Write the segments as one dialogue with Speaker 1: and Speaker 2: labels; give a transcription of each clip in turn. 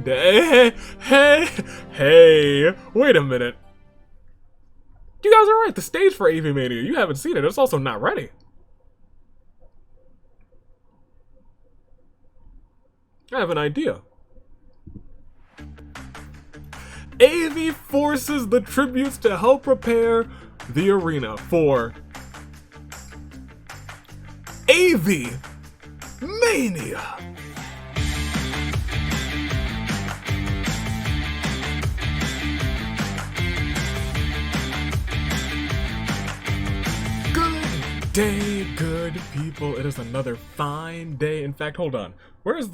Speaker 1: Hey, wait a minute. You guys are right, the stage for AV Mania, you haven't seen it, it's also not ready. I have an idea. AV forces the tributes to help prepare the arena for AV Mania. Good day, good people. It is another fine day. In fact, hold on. Where's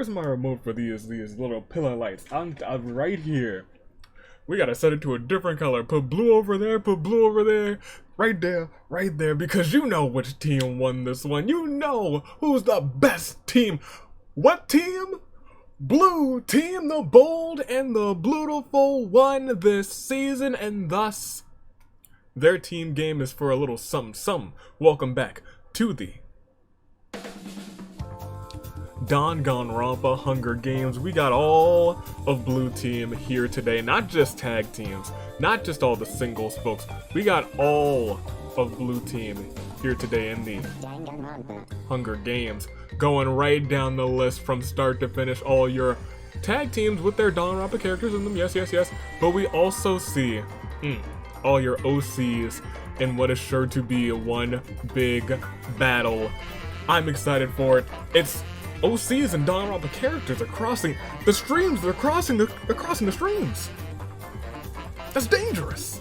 Speaker 1: my remote for these little pillar lights? I'm right here. We gotta set it to a different color. Put blue over there, put blue over there. Right there, because you know which team won this one. You know who's the best team. What team? Blue team, the bold and the Bluetiful won this season, and thus their team game is for a little something. Welcome back to the Danganronpa Hunger Games. We got all of Blue Team here today, not just tag teams, not just all the singles folks. We got all of Blue Team here today in the Hunger Games, going right down the list from start to finish. All your tag teams with their Danganronpa characters in them, yes. But we also see all your OCs in what is sure to be one big battle. I'm excited for it. It's OCs and Danganronpa characters are crossing the streams. They're crossing the streams. That's dangerous.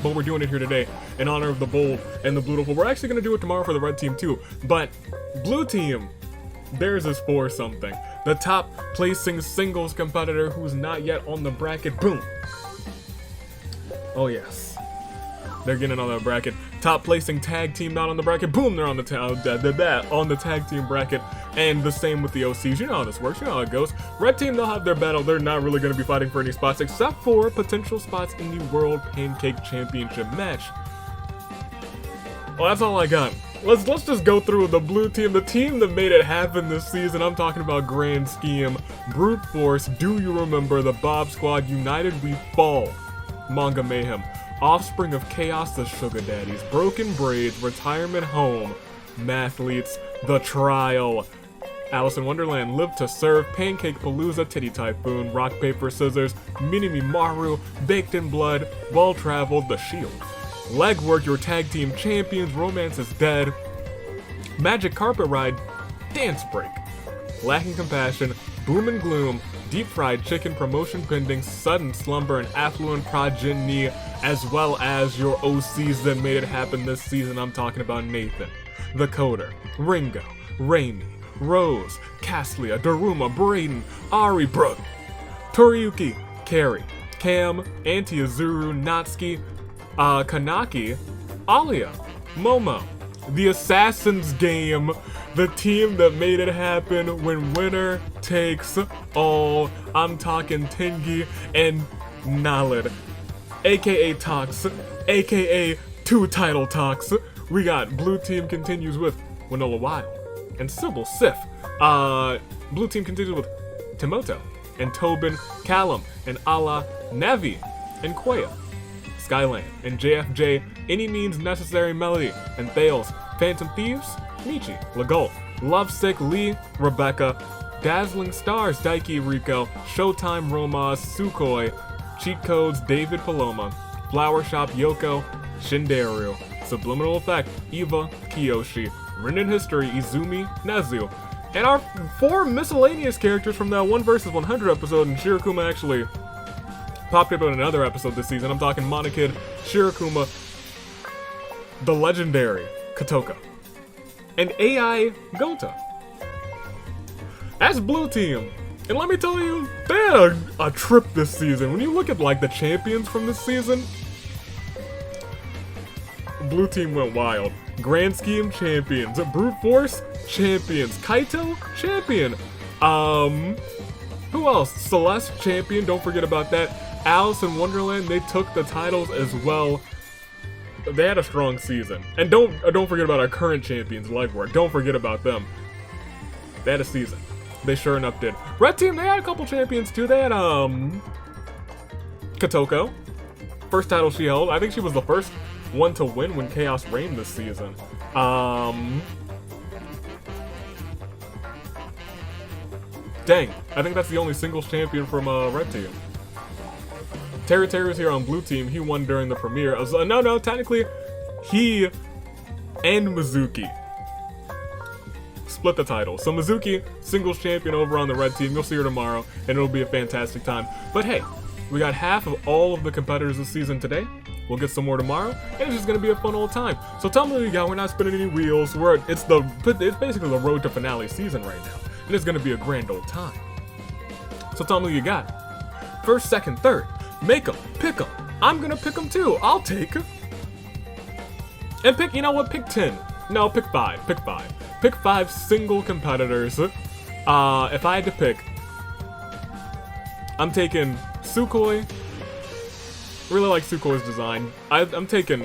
Speaker 1: But we're doing it here today in honor of the bold and the Bluetiful. We're actually gonna do it tomorrow for the red team too. But blue team, theirs is for something. The top placing singles competitor who's not yet on the bracket. Boom. Oh yes. They're getting on the bracket. Top placing tag team not on the bracket. Boom, they're on the on the tag team bracket. And the same with the OCs. You know how this works. You know how it goes. Red team, they'll have their battle. They're not really going to be fighting for any spots except for potential spots in the World Pancake Championship match. Well, that's all I got. Let's just go through the blue team, the team that made it happen this season. I'm talking about Grand Scheme, Brute Force, Do You Remember, the Bob Squad, United We Fall, Manga Mayhem, Offspring of Chaos, the Sugar Daddies, Broken Braids, Retirement Home, Mathletes, The Trial, Alice in Wonderland, Live to Serve, Pancake Palooza, Titty Typhoon, Rock Paper Scissors, Minimi Maru, Baked in Blood, Well Traveled, The Shield, Legwork, your tag team champions, Romance is Dead, Magic Carpet Ride, Dance Break, Lacking Compassion, Boom and Gloom, Deep Fried Chicken, Promotion Pending, Sudden Slumber, and Affluent Progeny, as well as your OCs that made it happen this season. I'm talking about Nathan, The Coder, Ringo, Raimi, Rose, Caslia, Daruma, Braden, Ari, Brooke, Toriyuki, Carrie, Cam, Anti-Azuru, Natsuki, Kanaki, Alia, Momo, The Assassin's Game, the team that made it happen when winner takes all. I'm talking Tengi and Nalid, aka Tox, aka two title Tox. We got blue team continues with Winola Wild and Sybil Sif. Blue team continues with Timoto and Tobin, Callum and Ala, Navi and Quaya, Skyland and JFJ, Any Means Necessary Melody and Thales, Phantom Thieves, Michi, Legol, Lovesick, Lee, Rebecca, Dazzling Stars, Daiki Rico, Showtime Romas, Sukhoi, Cheat Codes, David Paloma, Flower Shop, Yoko, Shinderu, Subliminal Effect, Eva, Kiyoshi, Written History, Izumi, Nezu, and our 4 miscellaneous characters from that 1 vs 100 episode, and Shirokuma actually popped up in another episode this season. I'm talking Monokid, Shirokuma, the legendary Kotoka, and AI Gota. That's blue team. And let me tell you, they had a trip this season. When you look at like the champions from this season, blue team went wild. Grand Scheme champions, Brute Force champions, Kaito champion, who else? Celeste champion, don't forget about that. Alice in Wonderland, they took the titles as well. They had a strong season. And don't forget about our current champions, Legwork. Don't forget about them. They had a season. They sure enough did. Red team, they had a couple champions too. They had, Kotoko. First title she held. I think she was the first one to win when Chaos reigned this season. Dang, I think that's the only singles champion from Red Team. Terry was here on Blue Team. He won during the premiere. No, technically, he and Mizuki split the title. So Mizuki, singles champion over on the Red Team. You'll see her tomorrow, and it'll be a fantastic time. But hey, we got half of all of the competitors this season today. We'll get some more tomorrow, and it's just gonna be a fun old time. So tell me what you got. We're not spinning any wheels. It's basically the road to finale season right now, and it's gonna be a grand old time. So tell me what you got. First, second, third. Make them, pick them. I'm gonna pick them too. I'll take. And pick. You know what? Pick 10. No, pick 5. Pick 5. Pick 5 single competitors. If I had to pick, I'm taking Sukhoi. Really like Sukhoi's design. I'm taking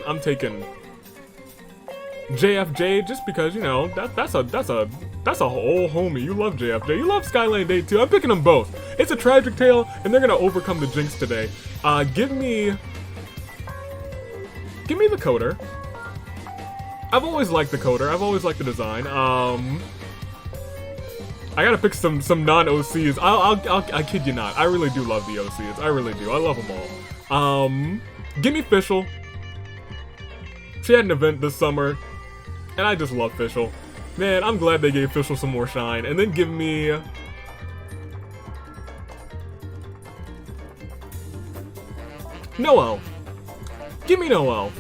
Speaker 1: JFJ just because, you know, that's a whole homie. You love JFJ. You love Skyline Day too. I'm picking them both. It's a tragic tale, and they're gonna overcome the jinx today. Give me the coder. I've always liked the coder. I've always liked the design. I gotta pick some non-OCs. I kid you not. I really do love the OCs. I really do. I love them all. Give me Fischl. She had an event this summer, and I just love Fischl. Man, I'm glad they gave Fischl some more shine. And then give me Noelle. Give me Noelle.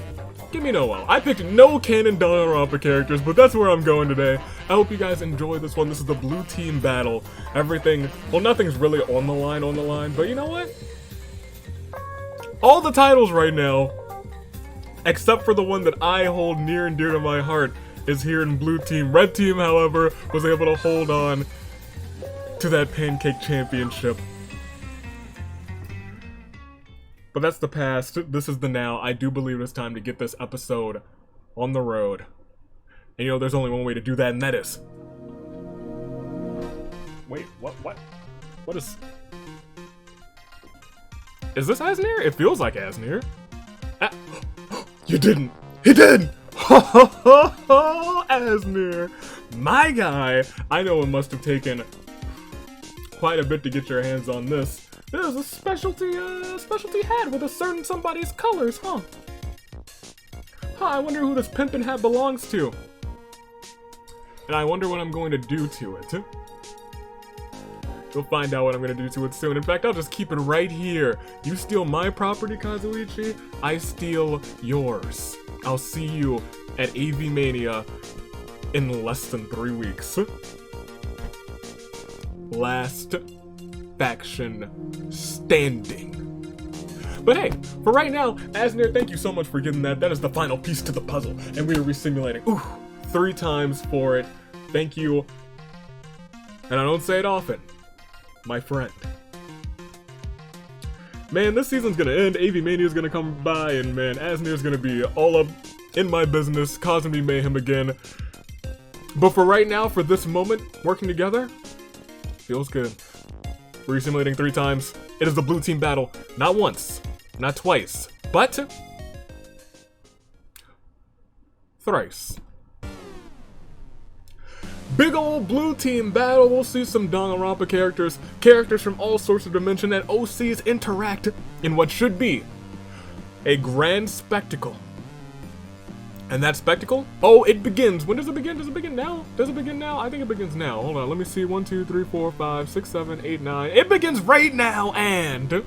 Speaker 1: Give me Noelle. I picked no canon Danganronpa characters, but that's where I'm going today. I hope you guys enjoy this one. This is the Blue Team battle. Everything, well, nothing's really on the line, but you know what? All the titles right now, except for the one that I hold near and dear to my heart, is here in Blue Team. Red Team, however, was able to hold on to that Pancake Championship. But that's the past. This is the now. I do believe it's time to get this episode on the road. And you know, there's only one way to do that, and that is... Wait, what? What is... Is this Asnir? It feels like Asnir. You didn't! He did! Asnir! My guy! I know it must have taken quite a bit to get your hands on this. There's a specialty hat with a certain somebody's colors, huh? I wonder who this pimpin' hat belongs to. And I wonder what I'm going to do to it. You'll find out what I'm going to do to it soon. In fact, I'll just keep it right here. You steal my property, Kazuichi, I steal yours. I'll see you at AV Mania in less than 3 weeks. Last faction standing. But hey, for right now, Asnir, thank you so much for giving that. That is the final piece to the puzzle, and we are resimulating. Ooh, 3 times for it. Thank you. And I don't say it often. My friend. Man, this season's gonna end, AV Mania's gonna come by, and man, Asnir's gonna be all up in my business, causing me mayhem again. But for right now, for this moment, working together, feels good. We're simulating 3 times. It is the Blue Team battle. Not once, not twice, but thrice. Big ol' Blue Team battle. We'll see some Danganronpa characters from all sorts of dimension, and OCs interact in what should be a grand spectacle. And that spectacle? Oh, it begins. When does it begin? Does it begin now? Does it begin now? I think it begins now. Hold on, let me see. 1, 2, 3, 4, 5, 6, 7, 8, 9. It begins right now, and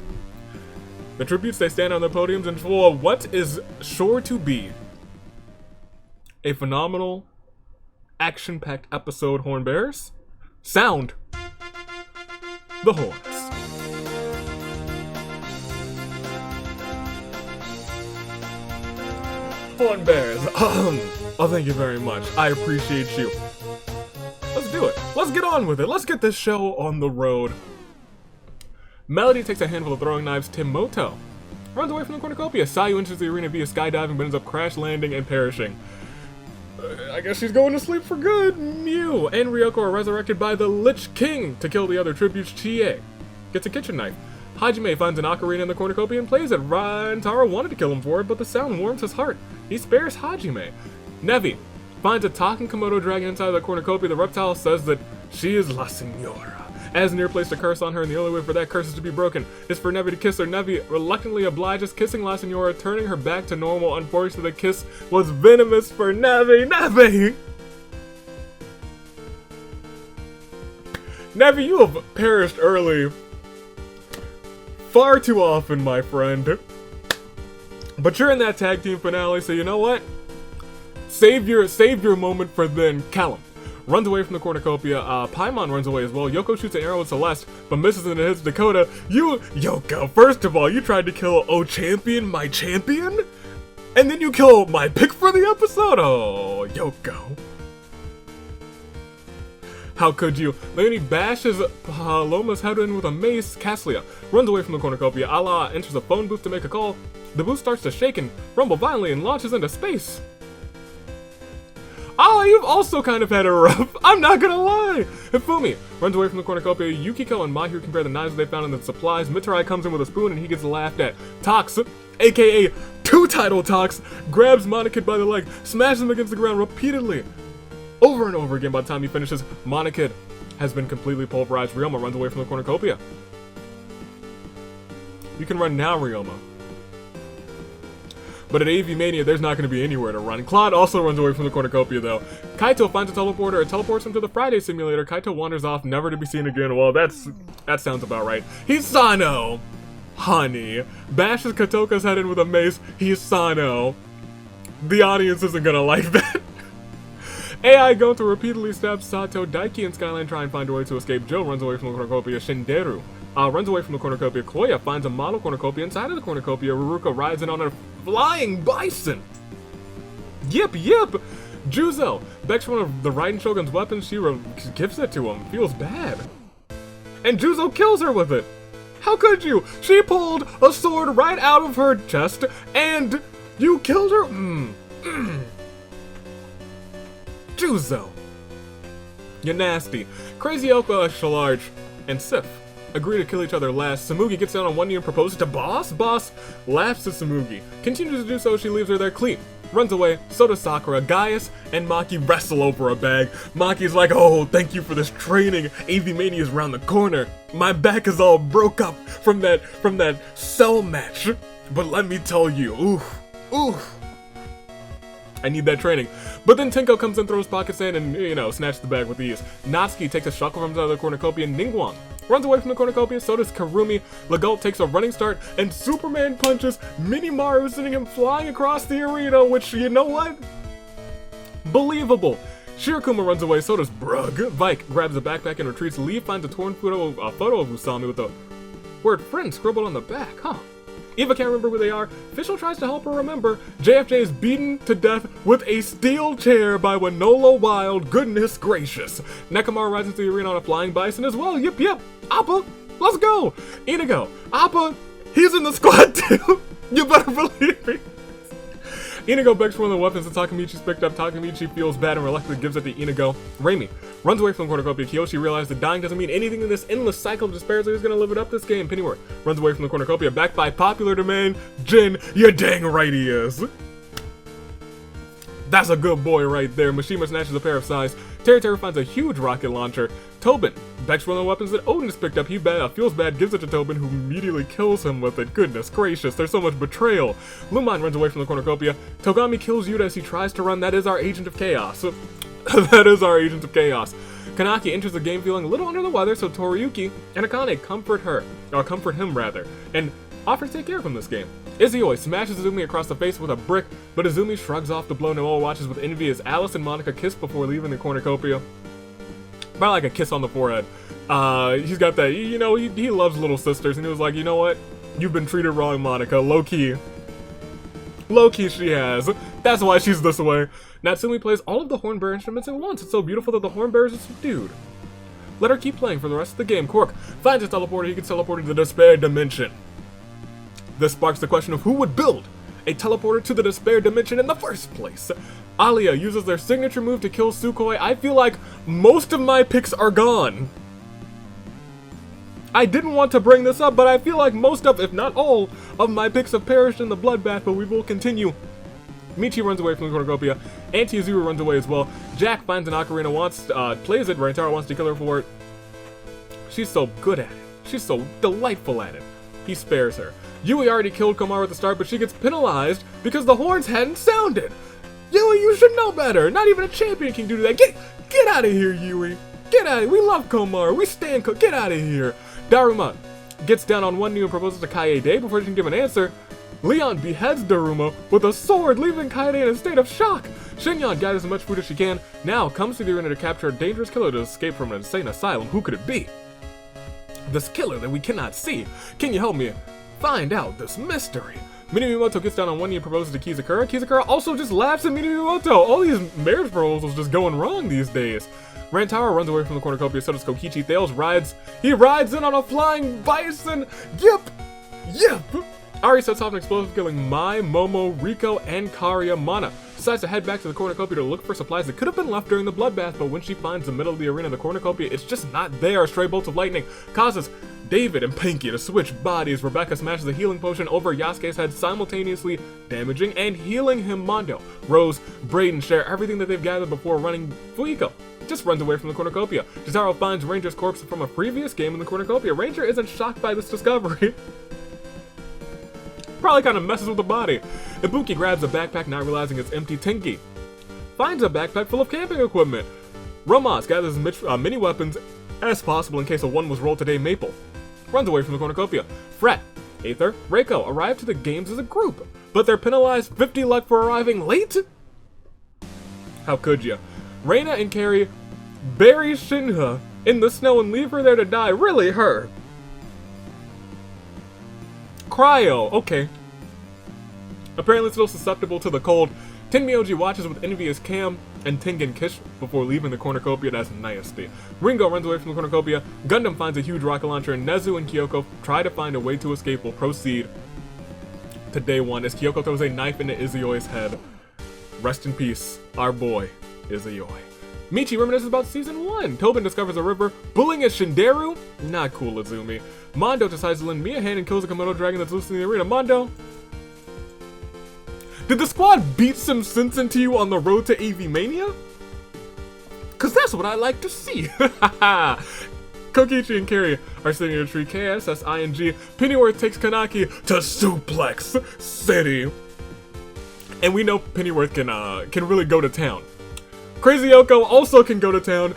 Speaker 1: the tributes, they stand on their podiums and for what is sure to be a phenomenal, action-packed episode. Horn bearers, sound the horns. Horn bearers, oh, thank you very much. I appreciate you. Let's do it. Let's get on with it. Let's get this show on the road. Melody takes a handful of throwing knives. Timoto runs away from the cornucopia. Sayu enters the arena via skydiving, but ends up crash landing and perishing. I guess she's going to sleep for good. Mew and Ryoko are resurrected by the Lich King to kill the other tributes. Chie gets a kitchen knife. Hajime finds an ocarina in the cornucopia and plays it. Rantaro wanted to kill him for it, but the sound warms his heart. He spares Hajime. Nevi finds a talking Komodo dragon inside the cornucopia. The reptile says that she is La Senora. As Nier placed a curse on her, and the only way for that curse is to be broken is for Nevi to kiss her. Nevi reluctantly obliges, kissing La Senora, turning her back to normal. Unfortunately, the kiss was venomous for Nevi. Nevi, you have perished early. Far too often, my friend. But you're in that tag team finale, so you know what? Save your moment for then. Callum runs away from the cornucopia. Paimon runs away as well. Yoko shoots an arrow at Celeste, but misses and it hits Dakota. Yoko, first of all, you tried to kill Champion, my champion? And then you kill my pick for the episode? Oh, Yoko. How could you? Leonie bashes Paloma's head in with a mace. Caslia runs away from the cornucopia. Ala enters a phone booth to make a call. The booth starts to shake and rumble violently and launches into space. Ah, you've also kind of had it rough. I'm not gonna lie. Hifumi runs away from the cornucopia. Yukiko and Mahiru compare the knives they found in the supplies. Mitarai comes in with a spoon and he gets laughed at. Tox, aka two-title Tox, grabs Monokid by the leg, smashes him against the ground repeatedly. Over and over again. By the time he finishes, Monokid has been completely pulverized. Ryoma runs away from the cornucopia. You can run now, Ryoma. But at AV Mania, there's not going to be anywhere to run. Claude also runs away from the cornucopia, though. Kaito finds a teleporter and teleports him to the Friday simulator. Kaito wanders off, never to be seen again. Well, that sounds about right. Hisano! Honey. Bashes Katoka's head in with a mace. Hisano. The audience isn't going to like that. AI Gonto repeatedly stabs Sato. Daiki and Skyline try and find a way to escape. Joe runs away from the cornucopia. Shinderu runs away from the cornucopia. Koya finds a model cornucopia inside of the cornucopia. Ruruka rides in on a flying bison. Yip. Juzo becks one of the Raiden Shogun's weapons. She gives it to him. Feels bad. And Juzo kills her with it. How could you? She pulled a sword right out of her chest and you killed her? Juzo. You're nasty. Crazy Oka, Shalarge, and Sif agree to kill each other last. Samugi gets down on one knee and proposes to Boss. Boss laughs at Samugi. Continues to do so, she leaves her there clean. Runs away, so does Sakura. Gaius and Maki wrestle over a bag. Maki's like, oh, thank you for this training. AV Mania's around the corner. My back is all broke up from that cell match. But let me tell you, oof. I need that training. But then Tenko comes in, throws pockets in, and, snatches the bag with ease. Natsuki takes a shuckle from the other cornucopia. Ningguang runs away from the cornucopia, so does Karumi. Legault takes a running start, and Superman punches Minimaru, sending him flying across the arena, which, you know what? Believable. Shirakuma runs away, so does Brug. Vike grabs a backpack and retreats. Lee finds a torn photo of Usami with the word friend scribbled on the back, huh? Eva can't remember who they are. Fischl tries to help her remember. JFJ is beaten to death with a steel chair by Winola Wild. Goodness gracious. Nekomaru rides into the arena on a flying bison as well. Yip. Appa, let's go. Inigo. Appa, he's in the squad too. You better believe me. Inigo begs for one of the weapons that Takemichi's picked up. Takemichi feels bad and reluctantly gives it to Inigo. Raimi runs away from the cornucopia. Kiyoshi realizes that dying doesn't mean anything in this endless cycle of despair, so he's gonna live it up this game. Pennyworth runs away from the cornucopia, backed by popular demand. Jin, you're dang right he is. That's a good boy right there. Mishima snatches a pair of sais. Teru finds a huge rocket launcher. Tobin begs one of the weapons that Odin has picked up. He feels bad, gives it to Tobin, who immediately kills him with it. Goodness gracious, there's so much betrayal. Lumine runs away from the cornucopia. Togami kills Yuta as he tries to run. That is our agent of chaos. That is our agent of chaos. Kanaki enters the game feeling a little under the weather, so Toriyuki and Akane comfort him, and offer to take care of him this game. Izuoi smashes Izumi across the face with a brick, but Izumi shrugs off the blow. Noah watches with envy as Alice and Monica kiss before leaving the cornucopia. About like a kiss on the forehead. He's got that, he loves little sisters, and he was like, you know what? You've been treated wrong, Monica. Low-key. Low-key she has. That's why she's this way. Natsumi plays all of the hornbearer instruments at once. It's so beautiful that the hornbearers are subdued. Let her keep playing for the rest of the game. Quark finds a teleporter. He gets teleported to the Despair Dimension. This sparks the question of who would build a teleporter to the Despair Dimension in the first place. Alia uses their signature move to kill Sukhoi. I feel like most of my picks are gone. I didn't want to bring this up, but I feel like most of, if not all, of my picks have perished in the bloodbath, but we will continue. Michi runs away from the cornucopia. Auntie Azuru runs away as well. Jack finds an ocarina, plays it. Rantaro wants to kill her for it. She's so good at it. She's so delightful at it. He spares her. Yui already killed Komaru at the start, but she gets penalized because the horns hadn't sounded. Yui, you should know better. Not even a champion can do that. Get out of here, Yui. Get out of here. We love Komaru. We stand. Get out of here. Daruma gets down on one knee and proposes to Kaede before she can give an answer. Leon beheads Daruma with a sword, leaving Kaede in a state of shock. Shinyon gathers as much food as she can, now comes to the arena to capture a dangerous killer to escape from an insane asylum. Who could it be? This killer that we cannot see. Can you help me find out this mystery? Minamimoto gets down on one knee and proposes to Kizakura. Kizakura also just laughs at Minamimoto. All these marriage proposals just going wrong these days. Rantaro runs away from the cornucopia, so does Kokichi. Thales rides in on a flying bison. Yep. Ari sets off an explosive, killing Mai, Momo, Riko, and Karia. Mana decides to head back to the cornucopia to look for supplies that could have been left during the bloodbath, but when she finds the middle of the arena, the cornucopia, it's just not there. Stray bolts of lightning causes David and Pinky to switch bodies. Rebecca smashes a healing potion over Yasuke's head, simultaneously damaging and healing him. Mondo, Rose, Brayden share everything that they've gathered before running. Fuiko just runs away from the cornucopia. Jotaro finds Ranger's corpse from a previous game in the cornucopia. Ranger isn't shocked by this discovery. Probably kind of messes with the body. Ibuki grabs a backpack, not realizing it's empty. Tenki finds a backpack full of camping equipment. Romas gathers as many weapons as possible in case a one was rolled today. Maple runs away from the cornucopia. Fret, Aether, Reiko arrive to the games as a group, but they're penalized 50 luck for arriving late? How could ya? Reina and Carrie bury Shinha in the snow and leave her there to die. Really, her? Cryo, okay. Apparently still susceptible to the cold. Tenmyoji watches with envy as Cam and Tengen kiss before leaving the cornucopia. That's nasty. Ringo runs away from the cornucopia. Gundam finds a huge rocket launcher, and Nezu and Kyoko try to find a way to escape. Will proceed to day one as Kyoko throws a knife into Izuyo's head. Rest in peace, our boy, Izuyoi. Michi reminisces about season 1. Tobin discovers a river, bullying at Shinderu. Not cool, Izumi. Mondo decides to lend me a hand and kills a Komodo dragon that's loose in the arena. Mondo, did the squad beat some sense into you on the road to AV Mania? Cause that's what I like to see. Kokichi and Carrie are sitting in a tree. KSSING. Pennyworth takes Kanaki to Suplex City. And we know Pennyworth can really go to town. Crazy Yoko also can go to town,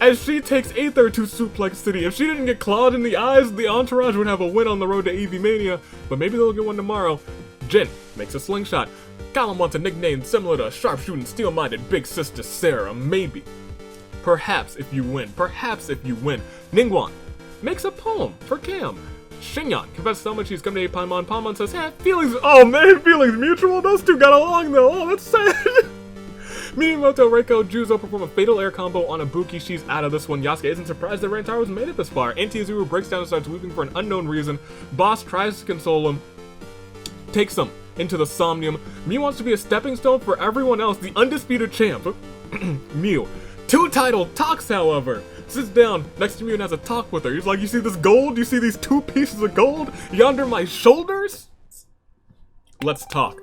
Speaker 1: as she takes Aether to Suplex City. If she didn't get clawed in the eyes, the entourage would have a win on the road to AV Mania, but maybe they'll get one tomorrow. Jin makes a slingshot. Callum wants a nickname similar to sharpshooting, steel-minded Big Sister Sarah. Maybe. Perhaps if you win. Ningguang makes a poem for Cam. Shinyon confesses how much he's come to hate Paimon. Paimon says, feelings, oh man, feelings mutual? Those two got along though. Oh, that's sad. Minimoto, Reiko, Juzo perform a fatal air combo on Ibuki. She's out of this one. Yasuke isn't surprised that Rantaro's made it this far. Auntie Azuru breaks down and starts weeping for an unknown reason. Boss tries to console him, takes him into the Somnium. Mew wants to be a stepping stone for everyone else. The undisputed champ, Mew. 2 title talks, however. Sits down next to Mew and has a talk with her. He's like, you see this gold? You see these 2 pieces of gold yonder my shoulders? Let's talk.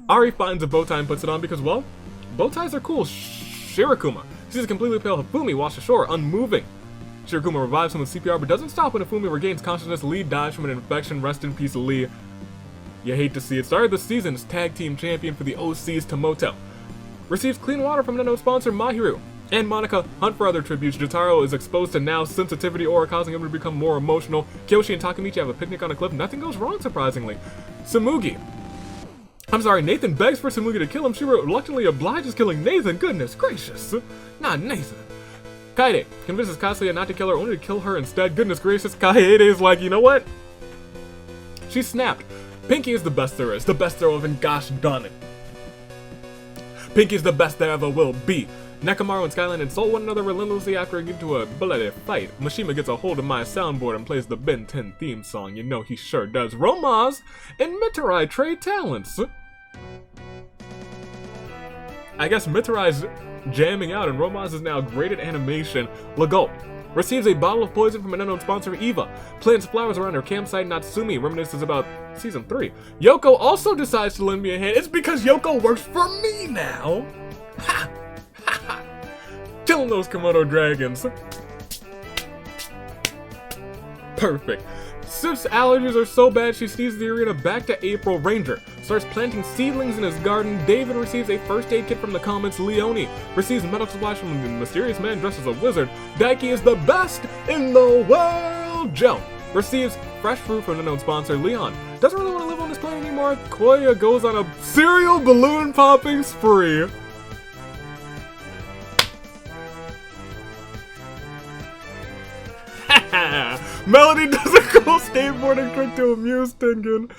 Speaker 1: Ari finds a bow tie and puts it on because, well, bow ties are cool. Shirokuma sees a completely pale Hifumi wash ashore, unmoving. Shirokuma revives him with CPR, but doesn't stop when Hifumi regains consciousness. Lee dies from an infection. Rest in peace, Lee. You hate to see it. Started the season as tag team champion for the OC's Tomoto. Receives clean water from an unknown sponsor, Mahiru. And Monica hunt for other tributes. Jotaro is exposed to Nao's sensitivity aura, causing him to become more emotional. Kyoshi and Takemichi have a picnic on a cliff. Nothing goes wrong, surprisingly. Nathan begs for Samugi to kill him. She reluctantly obliges killing Nathan. Goodness gracious. Not Nathan. Kaede convinces Kasuya not to kill her, only to kill her instead. Goodness gracious. Kaede is like, you know what? She snapped. Pinky is the best there is. The best there will, and gosh darn it. Pinky's the best there ever will be. Nekamaru and Skyline insult one another relentlessly after getting into a bloody fight. Mishima gets a hold of my soundboard and plays the Ben 10 theme song. You know he sure does. Romaz and Mitarai trade talents. I guess Mitterai's jamming out, and Romaz is now great at animation. Legault receives a bottle of poison from an unknown sponsor, Eva. Plants flowers around her campsite, Natsumi reminisces about season 3. Yoko also decides to lend me a hand. It's because Yoko works for me now. Ha! Ha ha! Killing those Komodo dragons. Perfect. Sif's allergies are so bad she sneezes the arena back to April. Ranger starts planting seedlings in his garden. David receives a first aid kit from the comments. Leone receives medical supplies from the mysterious man dressed as a wizard. Daiki is the best in the world. Joe receives fresh fruit from an unknown sponsor. Leon doesn't really want to live on this planet anymore. Koya goes on a cereal balloon popping spree. Melody does a cool skateboarding trick to amuse Tengen.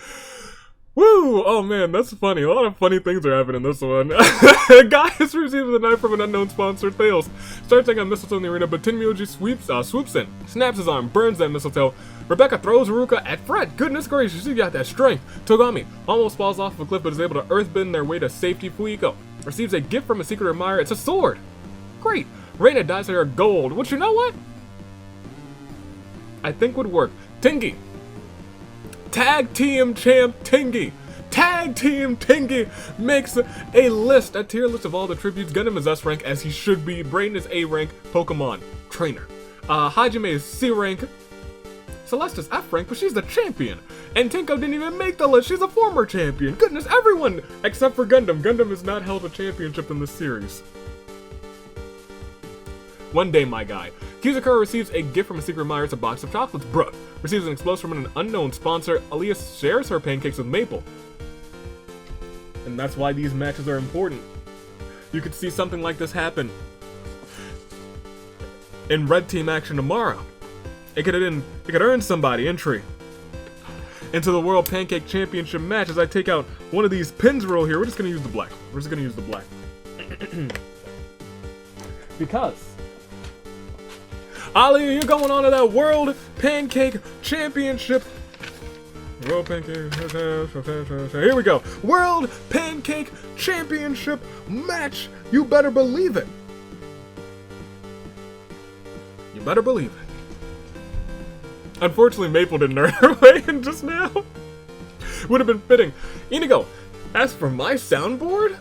Speaker 1: Woo! Oh man, that's funny. A lot of funny things are happening in this one. Gaius receives a knife from an unknown sponsor. Fails. Starts taking a mistletoe in the arena, but Tenmyoji swoops in, snaps his arm, burns that mistletoe. Rebecca throws Haruka at Fred. Goodness gracious, she got that strength. Togami almost falls off of a cliff, but is able to earthbend their way to safety. Fuiko receives a gift from a secret admirer. It's a sword. Great. Reina dyes her hair gold. Which, you know what? I think would work. Tengi. Tag Team Champ Tengi. Tag Team Tengi makes a tier list of all the tributes. Gundam is S rank as he should be. Brayden is A rank. Pokemon trainer. Hajime is C rank. Celeste is F rank, but she's the champion. And Tenko didn't even make the list. She's a former champion. Goodness, everyone except for Gundam. Gundam has not held a championship in this series. One day, my guy. Kizukura receives a gift from a secret admirer. It's a box of chocolates. Brooke receives an explosion from an unknown sponsor. Aaliyah shares her pancakes with Maple. And that's why these matches are important. You could see something like this happen in Red Team action tomorrow. It could earn somebody entry into the World Pancake Championship match. As I take out one of these pins roll here, we're just gonna use the black. We're just gonna use the black. Because Ali, you're going on to that World Pancake Championship. World Pancake. Here we go. World Pancake Championship match. You better believe it. You better believe it. Unfortunately, Maple didn't earn her way in just now. Would have been fitting. Inigo, as for my soundboard,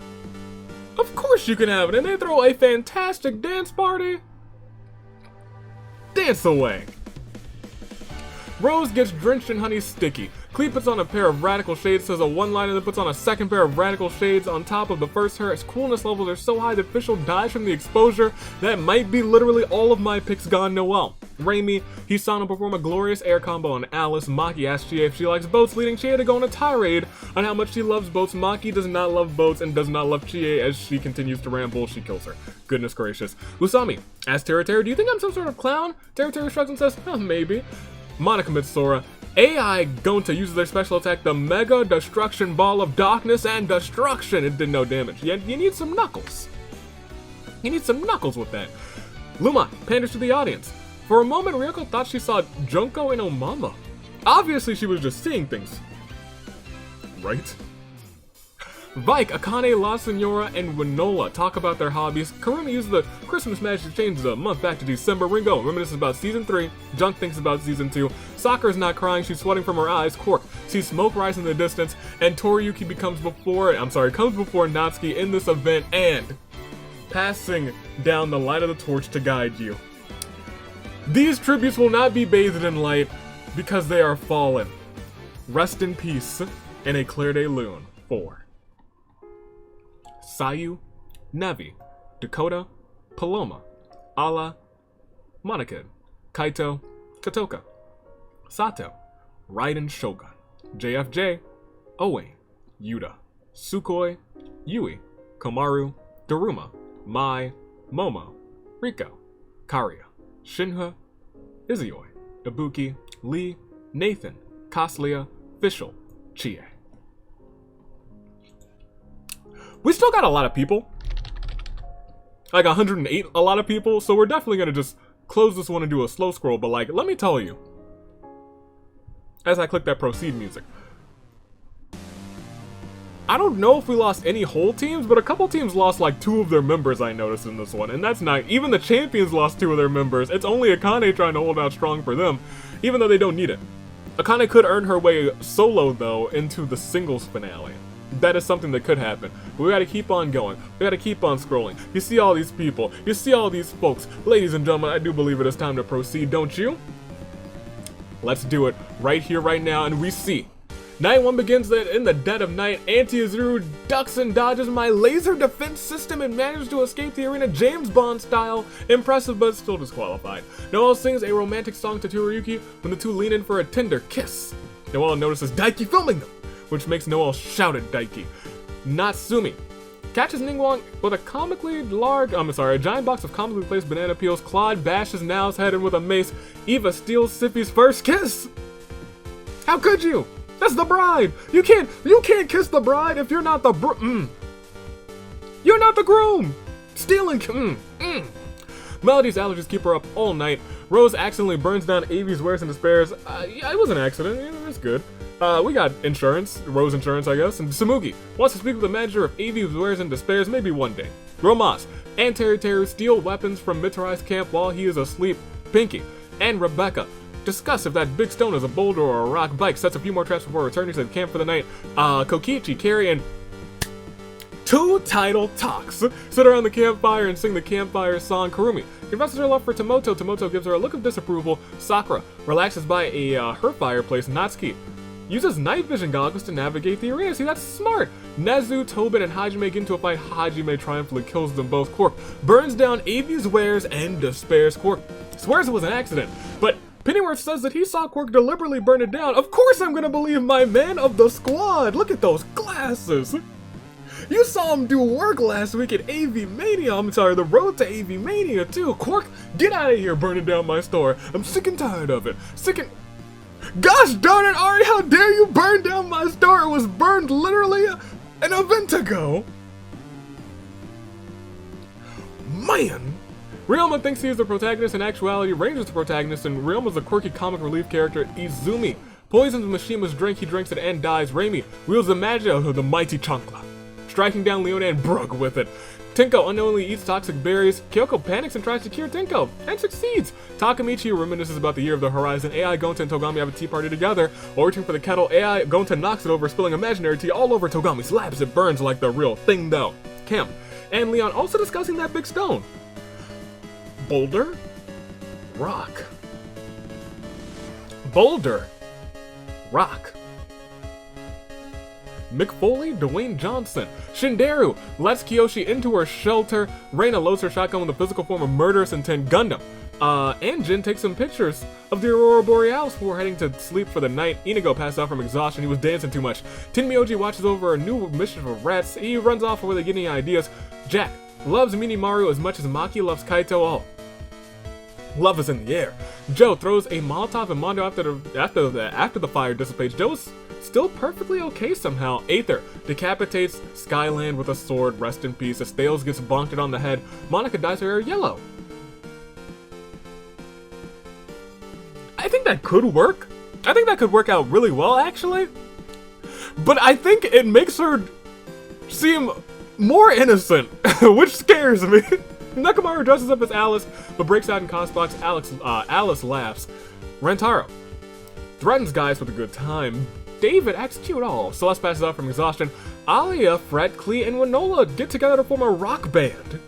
Speaker 1: of course you can have it. And they throw a fantastic dance party. Dance away. Rose gets drenched in honey sticky. Clee puts on a pair of radical shades, says a one-liner, then puts on a second pair of radical shades on top of the first. Her coolness levels are so high that Fischl dies from the exposure. That might be literally all of my picks gone Noel. Raimi, he saw him perform a glorious air combo on Alice. Maki asks Chie if she likes boats, leading Chie to go on a tirade on how much she loves boats. Maki does not love boats and does not love Chie. As she continues to ramble, she kills her. Goodness gracious. Usami asks Terra, do you think I'm some sort of clown? Terra shrugs and says, oh, maybe. Monica commits Sora. AI Gonta uses their special attack, the Mega Destruction Ball of Darkness and Destruction. It did no damage. You need some knuckles. You need some knuckles with that. Luma panders to the audience. For a moment, Ryoko thought she saw Junko and Omama. Obviously, she was just seeing things. Right? Vike, Akane, La Senora, and Winola talk about their hobbies. Karuna uses the Christmas magic to change the month back to December. Ringo reminisces about Season 3. Junk thinks about Season 2. Sakura's not crying, she's sweating from her eyes. Quark sees smoke rise in the distance, and Toriyuki comes before Natsuki in this event, and passing down the light of the torch to guide you. These tributes will not be bathed in light, because they are fallen. Rest in peace, in a clear day loon. 4. Sayu, Navi, Dakota, Paloma, Ala, Monokid, Kaito, Katoka, Sato, Raiden Shogun, JFJ, Oe, Yuta, Sukhoi, Yui, Komaru, Daruma, Mai, Momo, Riko, Karia, Shinha, Izuyoi, Ibuki, Lee, Nathan, Kaslia, Fischl, Chie. We still got a lot of people. Like 108 a lot of people, so we're definitely gonna just close this one and do a slow scroll, but like, let me tell you, as I click that proceed music, I don't know if we lost any whole teams, but a couple teams lost like 2 of their members, I noticed in this one, and that's not, even the champions lost 2 of their members. It's only Akane trying to hold out strong for them, even though they don't need it. Akane could earn her way solo, though, into the singles finale. That is something that could happen. But we gotta keep on going. We gotta keep on scrolling. You see all these people. You see all these folks. Ladies and gentlemen, I do believe it is time to proceed, don't you? Let's do it right here, right now, and we see. Night 1 begins in the dead of night. Anti-Azuru ducks and dodges my laser defense system and manages to escape the arena James Bond style. Impressive, but still disqualified. Noelle sings a romantic song to Tsuruyuki when the two lean in for a tender kiss. Noelle notices Daiki filming them, which makes Noelle shout at Daiki. Natsumi catches Ningguang with a giant box of comically placed banana peels. Claude bashes Nao's head in with a mace. Eva steals Sippy's first kiss. How could you? That's the bride. You can't kiss the bride if you're not the You're not the groom. Stealing. Melody's allergies keep her up all night. Rose accidentally burns down Avi's wares and despairs. Yeah, it was an accident. Yeah, it's good. We got insurance, Rose insurance, I guess. And Samugi wants to speak with the manager of Avi's wares and despairs, maybe one day. Romas and Teru steal weapons from Mitarai's camp while he is asleep. Pinky and Rebecca discuss if that big stone is a boulder or a rock. Bike sets a few more traps before returning to the camp for the night. Kokichi, Carrie, and 2 title talks sit around the campfire and sing the campfire song. Kurumi confesses her love for Tomoto. Tomoto gives her a look of disapproval. Sakura relaxes by her fireplace. Natsuki uses night vision goggles to navigate the arena. See, that's smart. Nezu, Tobin, and Hajime get into a fight. Hajime triumphantly kills them both. Quark burns down Avi's wares and despairs. Quark swears it was an accident, but Pennyworth says that he saw Quark deliberately burn it down. Of course I'm gonna believe my man of the squad. Look at those glasses. You saw him do work last week at AV Mania. I'm sorry, the road to AV Mania too. Quark, get out of here burning down my store. I'm sick and tired of it. Gosh darn it, Ari, how dare you burn down my store? It was burned literally an event ago. Man. Ryoma thinks he is the protagonist. In actuality, Range is the protagonist, and Ryoma's the quirky comic relief character Izumi. Poisons Mishima's drink, he drinks it and dies. Raimi wields the magic of the mighty Chankla, striking down Leona and Brooke with it. Tinko unknowingly eats toxic berries. Kyoko panics and tries to cure Tinko, and succeeds. Takamichi reminisces about the year of the horizon. AI, Gonta, and Togami have a tea party together. While reaching for the kettle, AI, Gonta knocks it over, spilling imaginary tea all over Togami. Slaps it, burns like the real thing though. Cam and Leon also discussing that big stone. Boulder? Rock. Boulder. Rock. Mick Foley, Dwayne Johnson. Shinderu lets Kiyoshi into her shelter. Reina loads her shotgun with the physical form of murderous intent Gundam. And Jin takes some pictures of the Aurora Borealis before heading to sleep for the night. Inigo passed out from exhaustion. He was dancing too much. Tenmyoji watches over a new mission for rats. He runs off before they get any ideas. Jack loves Minimaru as much as Maki loves Kaito. Oh, love is in the air. Joe throws a Molotov and Mondo after the fire dissipates. Joe's still perfectly okay somehow. Aether decapitates Skyland with a sword. Rest in peace. As Thales gets bonked on the head, Monica dyes her hair yellow. I think that could work. I think that could work out really well, actually. But I think it makes her seem more innocent, which scares me. Nekomaru dresses up as Alice, but breaks out in Cosbox. Alice laughs. Rentaro threatens guys with a good time. David acts cute. Oh, Celeste passes out from exhaustion. Alia, Fred, Klee, and Winola get together to form a rock band.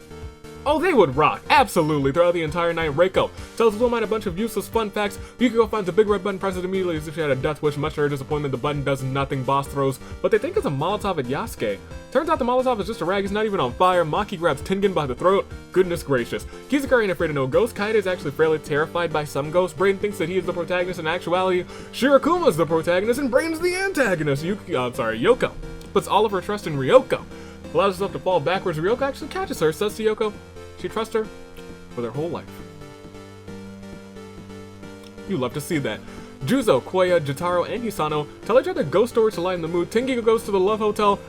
Speaker 1: Oh, they would rock, absolutely, throughout the entire night. Reiko tells Willmine a bunch of useless fun facts. Yukiko finds a big red button, presses it immediately as if she had a death wish. Much to her disappointment, the button does nothing. Boss throws, but they think it's a Molotov at Yasuke. Turns out the Molotov is just a rag, it's not even on fire. Maki grabs Tengen by the throat. Goodness gracious. Kizukari ain't afraid of no ghosts. Kaede is actually fairly terrified by some ghosts. Braden thinks that he is the protagonist. In actuality, Shirakumo is the protagonist and Braden's the antagonist. Yoko puts all of her trust in Ryoko. Allows herself to fall backwards. Ryoko actually catches her, says to Yoko she trusts her with her whole life. You love to see that. Juzo, Koya, Jotaro, and Hisano tell each other ghost stories to lighten the mood. Tengi goes to the Love Hotel.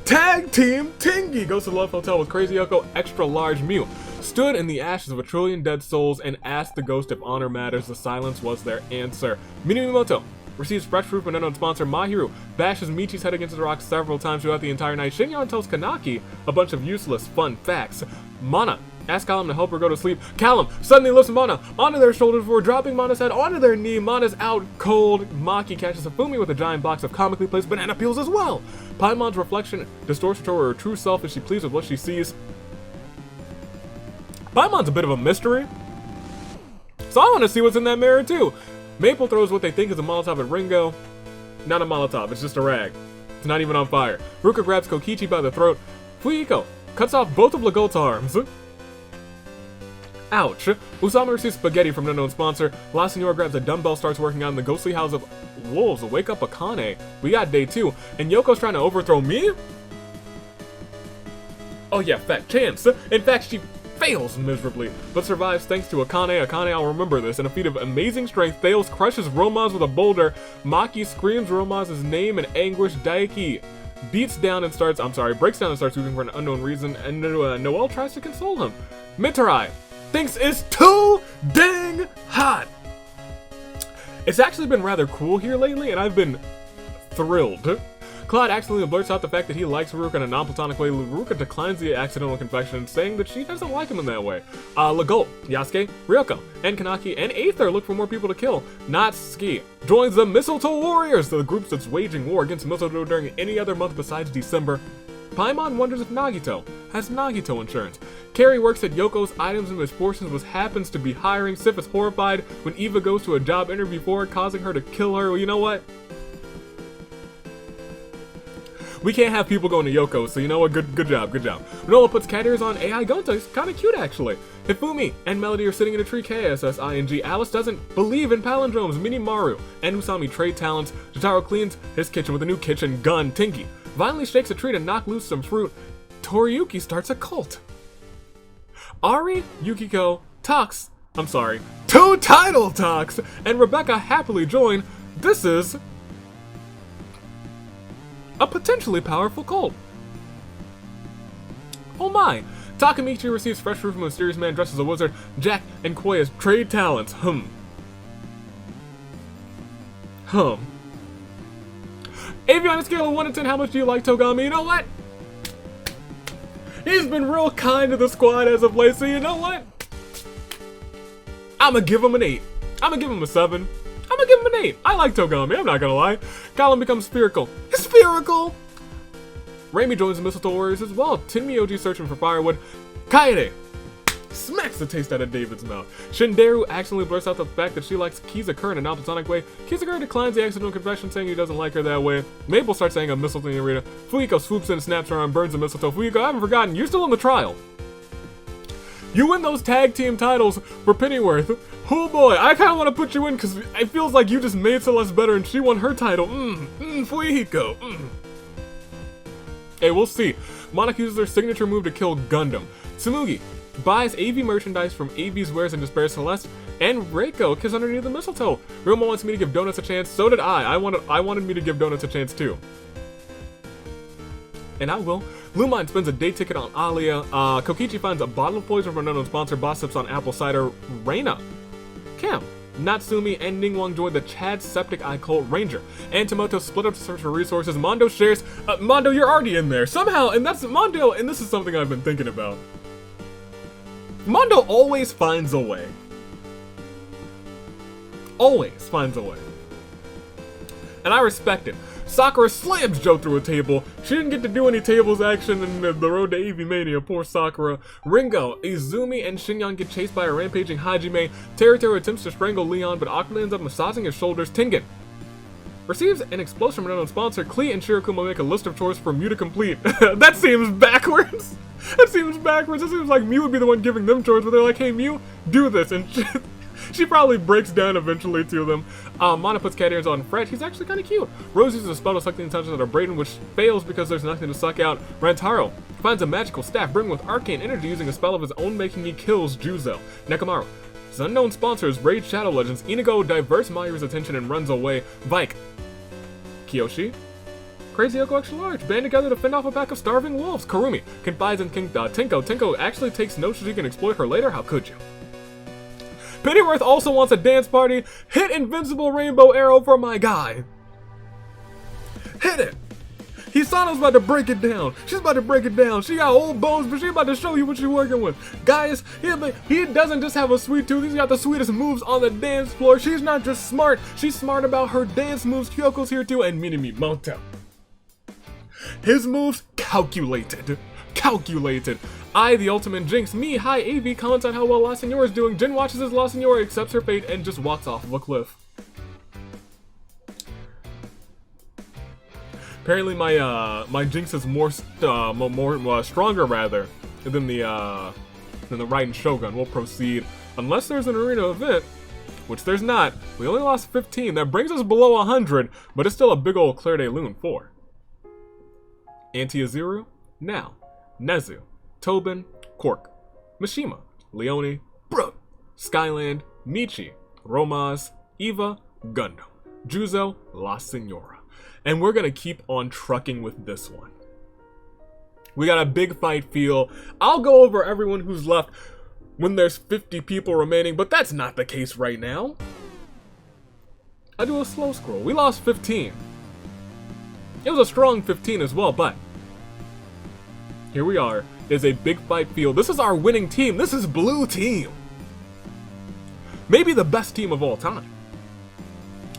Speaker 1: Tag Team Tengi goes to the Love Hotel with Crazy Yoko, Extra Large Mew. Stood in the ashes of a trillion dead souls and asked the ghost if honor matters. The silence was their answer. Minamimoto receives fresh fruit from unknown sponsor. Mahiru bashes Michi's head against the rock several times throughout the entire night. Shinyon tells Kanaki a bunch of useless, fun facts. Mana asks Callum to help her go to sleep. Callum suddenly lifts Mana onto their shoulders before dropping Mana's head onto their knee. Mana's out cold. Maki catches Hifumi with a giant box of comically placed banana peels as well. Paimon's reflection distorts her to her true self as she pleads with what she sees. Paimon's a bit of a mystery, so I want to see what's in that mirror too. Maple throws what they think is a Molotov at Ringo. Not a Molotov, it's just a rag. It's not even on fire. Ruka grabs Kokichi by the throat. Fuyiko cuts off both of Legot's arms. Ouch. Usama receives spaghetti from an unknown sponsor. La Senora grabs a dumbbell, starts working out in the ghostly house of wolves. Wake up Akane. We got day 2. And Yoko's trying to overthrow me? Oh yeah, fat chance. In fact, she fails miserably, but survives thanks to Akane. Akane, I'll remember this. In a feat of amazing strength, Thales crushes Romaz with a boulder. Maki screams Romaz's name in anguish. Daiki breaks down and starts weeping for an unknown reason, and Noelle tries to console him. Mitarai thinks it's too dang hot. It's actually been rather cool here lately, and I've been thrilled. Claude accidentally blurts out the fact that he likes Ruka in a non-platonic way. Ruka declines the accidental confession, saying that she doesn't like him in that way. Legault, Yasuke, Ryoko, and Kanaki, and Aether look for more people to kill. Natsuki joins the Mistletoe Warriors, the group that's waging war against Mistletoe during any other month besides December. Paimon wonders if Nagito has Nagito insurance. Carrie works at Yoko's Items and Misfortunes, which happens to be hiring. Sif is horrified when Eva goes to a job interview for her, causing her to kill her. Well, you know what? We can't have people going to Yoko, so you know what? Good job. Nola puts cat ears on AI Gonta. It's kind of cute, actually. Hifumi and Melody are sitting in a tree. KSSING. Alice doesn't believe in palindromes. Mini Maru and Usami trade talents. Jotaro cleans his kitchen with a new kitchen gun. Tinky violently shakes a tree to knock loose some fruit. Toriyuki starts a cult. Ari, Yukiko, two title talks, and Rebecca happily join. This is a potentially powerful cult. Oh my! Takamichi receives fresh fruit from a mysterious man dressed as a wizard. Jack and Koya's trade talents. Avi, on a scale of 1 to 10, how much do you like Togami? You know what? He's been real kind to the squad as of late, so you know what? I'ma give him an 8. I'ma give him a 7. I'm gonna give him an 8. I like Togami, I'm not gonna lie. Colin becomes spherical. Spherical! Raimi joins the Mistletoe Warriors as well. Tinmyoji searching for firewood. Kaede smacks the taste out of David's mouth. Shinderu accidentally blurts out the fact that she likes Kizakura in a non-platonic way. Kizakura declines the accidental confession, saying he doesn't like her that way. Maple starts saying a mistletoe in the arena. Fuyiko swoops in, snaps her arm, burns the mistletoe. Fuyiko, I haven't forgotten, you're still in the trial. You win those tag team titles for Pennyworth. Oh boy, I kind of want to put you in because it feels like you just made Celeste better and she won her title. Fuyiko. Hey, we'll see. Monica uses her signature move to kill Gundam. Tsumugi buys AV merchandise from AV's Wares and Despair. Celeste and Reiko kiss underneath the mistletoe. Ryoma wants me to give Donuts a chance. So did I. I wanted me to give Donuts a chance too. And I will. Lumine spends a day ticket on Alia. Kokichi finds a bottle of poison from an unknown sponsor. Boss sips on apple cider. Reina, Cam, Natsumi, and Ningguang join the Chad Septic Eye Cult Ranger. And Tomoto split up to search for resources. Mondo shares. Mondo, you're already in there somehow, and that's Mondo. And this is something I've been thinking about. Mondo always finds a way. Always finds a way. And I respect it. Sakura slams Joe through a table. She didn't get to do any tables action in the road to AV Mania. Poor Sakura. Ringo, Izumi, and Shinyon get chased by a rampaging Hajime. Teruteru attempts to strangle Leon, but awkwardly ends up massaging his shoulders. Tengen receives an explosion from an unknown sponsor. Klee and Shirokuma make a list of chores for Mew to complete. That seems backwards. That seems backwards. It seems like Mew would be the one giving them chores, but they're like, hey Mew, do this. And she probably breaks down eventually to them. Mana puts cat ears on Fred. He's actually kind of cute. Rose uses a spell to suck the intentions out of Brayden, which fails because there's nothing to suck out. Rantaro finds a magical staff brimming with arcane energy. Using a spell of his own making, he kills Juzo. Nekamaru, his unknown sponsors, Raid Shadow Legends. Inigo diverts Mayuri's attention and runs away. Vike, Kiyoshi, Crazy Yoko Extra Large band together to fend off a pack of starving wolves. Karumi confides in Tinko. Tinko actually takes notes so she can exploit her later. How could you? Pennyworth also wants a dance party. Hit invincible rainbow arrow for my guy. Hit it. Hisano's about to break it down. She's about to break it down. She got old bones, but she's about to show you what she's working with. Guys, he doesn't just have a sweet tooth. He's got the sweetest moves on the dance floor. She's not just smart. She's smart about her dance moves. Kyoko's here too, and Minamimoto. His moves, calculated. Calculated. I, the ultimate jinx. Me, hi, AV, comments on how well La Senora is doing. Jin watches as La Senora accepts her fate and just walks off of a cliff. Apparently my jinx is more stronger rather than the Raiden Shogun. We'll proceed unless there's an arena event, which there's not. We only lost 15. That brings us below 100, but it's still a big old Claire de Lune 4. Anti-Azuru, now Nezu, Tobin, Quark, Mishima, Leone, Brooke, Skyland, Michi, Romaz, Eva, Gundam, Juzo, La Senora. And we're gonna keep on trucking with this one. We got a big fight feel. I'll go over everyone who's left when there's 50 people remaining, but that's not the case right now. I do a slow scroll. We lost 15. It was a strong 15 as well, but here we are. There's a big fight feel. This is our winning team. This is Blue Team. Maybe the best team of all time.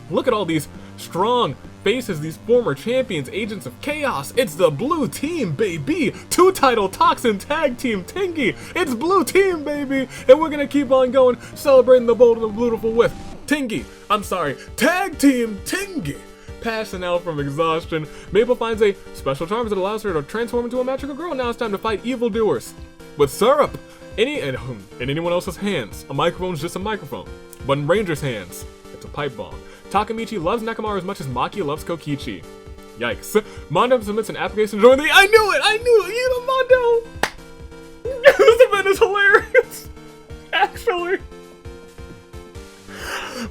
Speaker 1: Look at all these strong faces, these former champions, agents of chaos. It's the Blue Team, baby. 2-title Toxin Tag Team Tingy. It's Blue Team, baby. And we're gonna keep on going, celebrating the bold and the beautiful with Tingy. I'm sorry, Tag Team Tingy. Passing out from exhaustion, Maple finds a special charm that allows her to transform into a magical girl. Now it's time to fight evildoers. With syrup in anyone else's hands, a microphone's just a microphone. But in Ranger's hands, it's a pipe bomb. Takamichi loves Nekomaru as much as Maki loves Kokichi. Yikes. Mondo submits an application to join the— I knew it! You know, Mondo! This event is hilarious! Actually.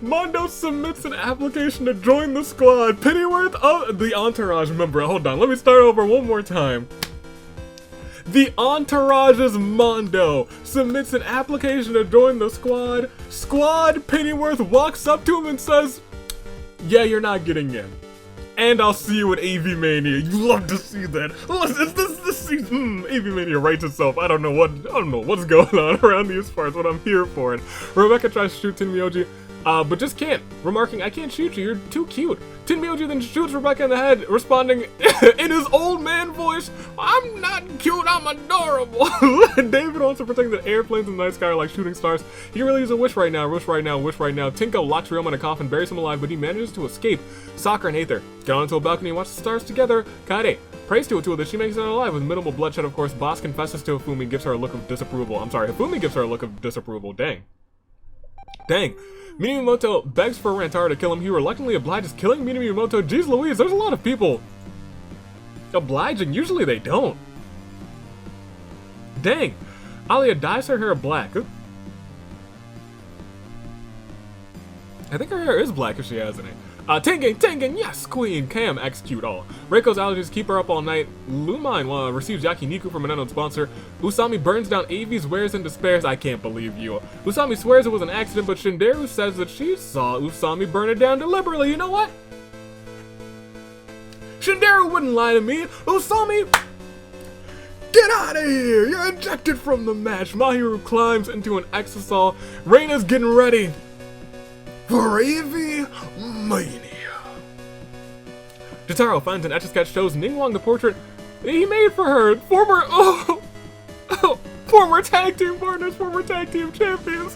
Speaker 1: Mondo submits an application to join the squad. Pennyworth, the entourage member. Hold on, let me start over one more time. The entourage's Mondo submits an application to join the squad. Pennyworth walks up to him and says, yeah, you're not getting in. And I'll see you at AV Mania. You love to see that. This season, AV Mania writes itself. I don't know what's going on around these parts, what I'm here for. And Rebecca tries to shoot Tenmyoji, but just can't, remarking, I can't shoot you, you're too cute. Tenmyoji then shoots Rebecca in the head, responding in his old man voice, I'm not cute, I'm adorable. David wants to protect the airplanes in the night sky are like shooting stars. He can really use a wish right now, wish right now, wish right now. Tinko locks Ryoma in a coffin, buries him alive, but he manages to escape. Sakura and Aether get onto a balcony and watch the stars together. Kaede prays to Atua that she makes it alive with minimal bloodshed, of course. Boss confesses to Hifumi, gives her a look of disapproval. I'm sorry, Hifumi gives her a look of disapproval. Dang. Minamimoto begs for Rantaro to kill him. He reluctantly obliges, killing Minamimoto. Jeez Louise, there's a lot of people obliging. Usually they don't. Dang. Alia dyes her hair black. I think her hair is black if she has any. Tengen, yes, queen. Cam, execute all. Reiko's allergies keep her up all night. Lumine receives yakiniku from an unknown sponsor. Usami burns down AV's wares and despairs. I can't believe you. Usami swears it was an accident, but Shinderu says that she saw Usami burn it down deliberately. You know what? Shinderu wouldn't lie to me. Usami, get out of here. You're ejected from the match. Mahiru climbs into an exosol. Reina's getting ready for AV Mania. Jotaro finds an etch-a-sketch shows Ningguang the portrait he made for her. Former tag team partners, former tag team champions.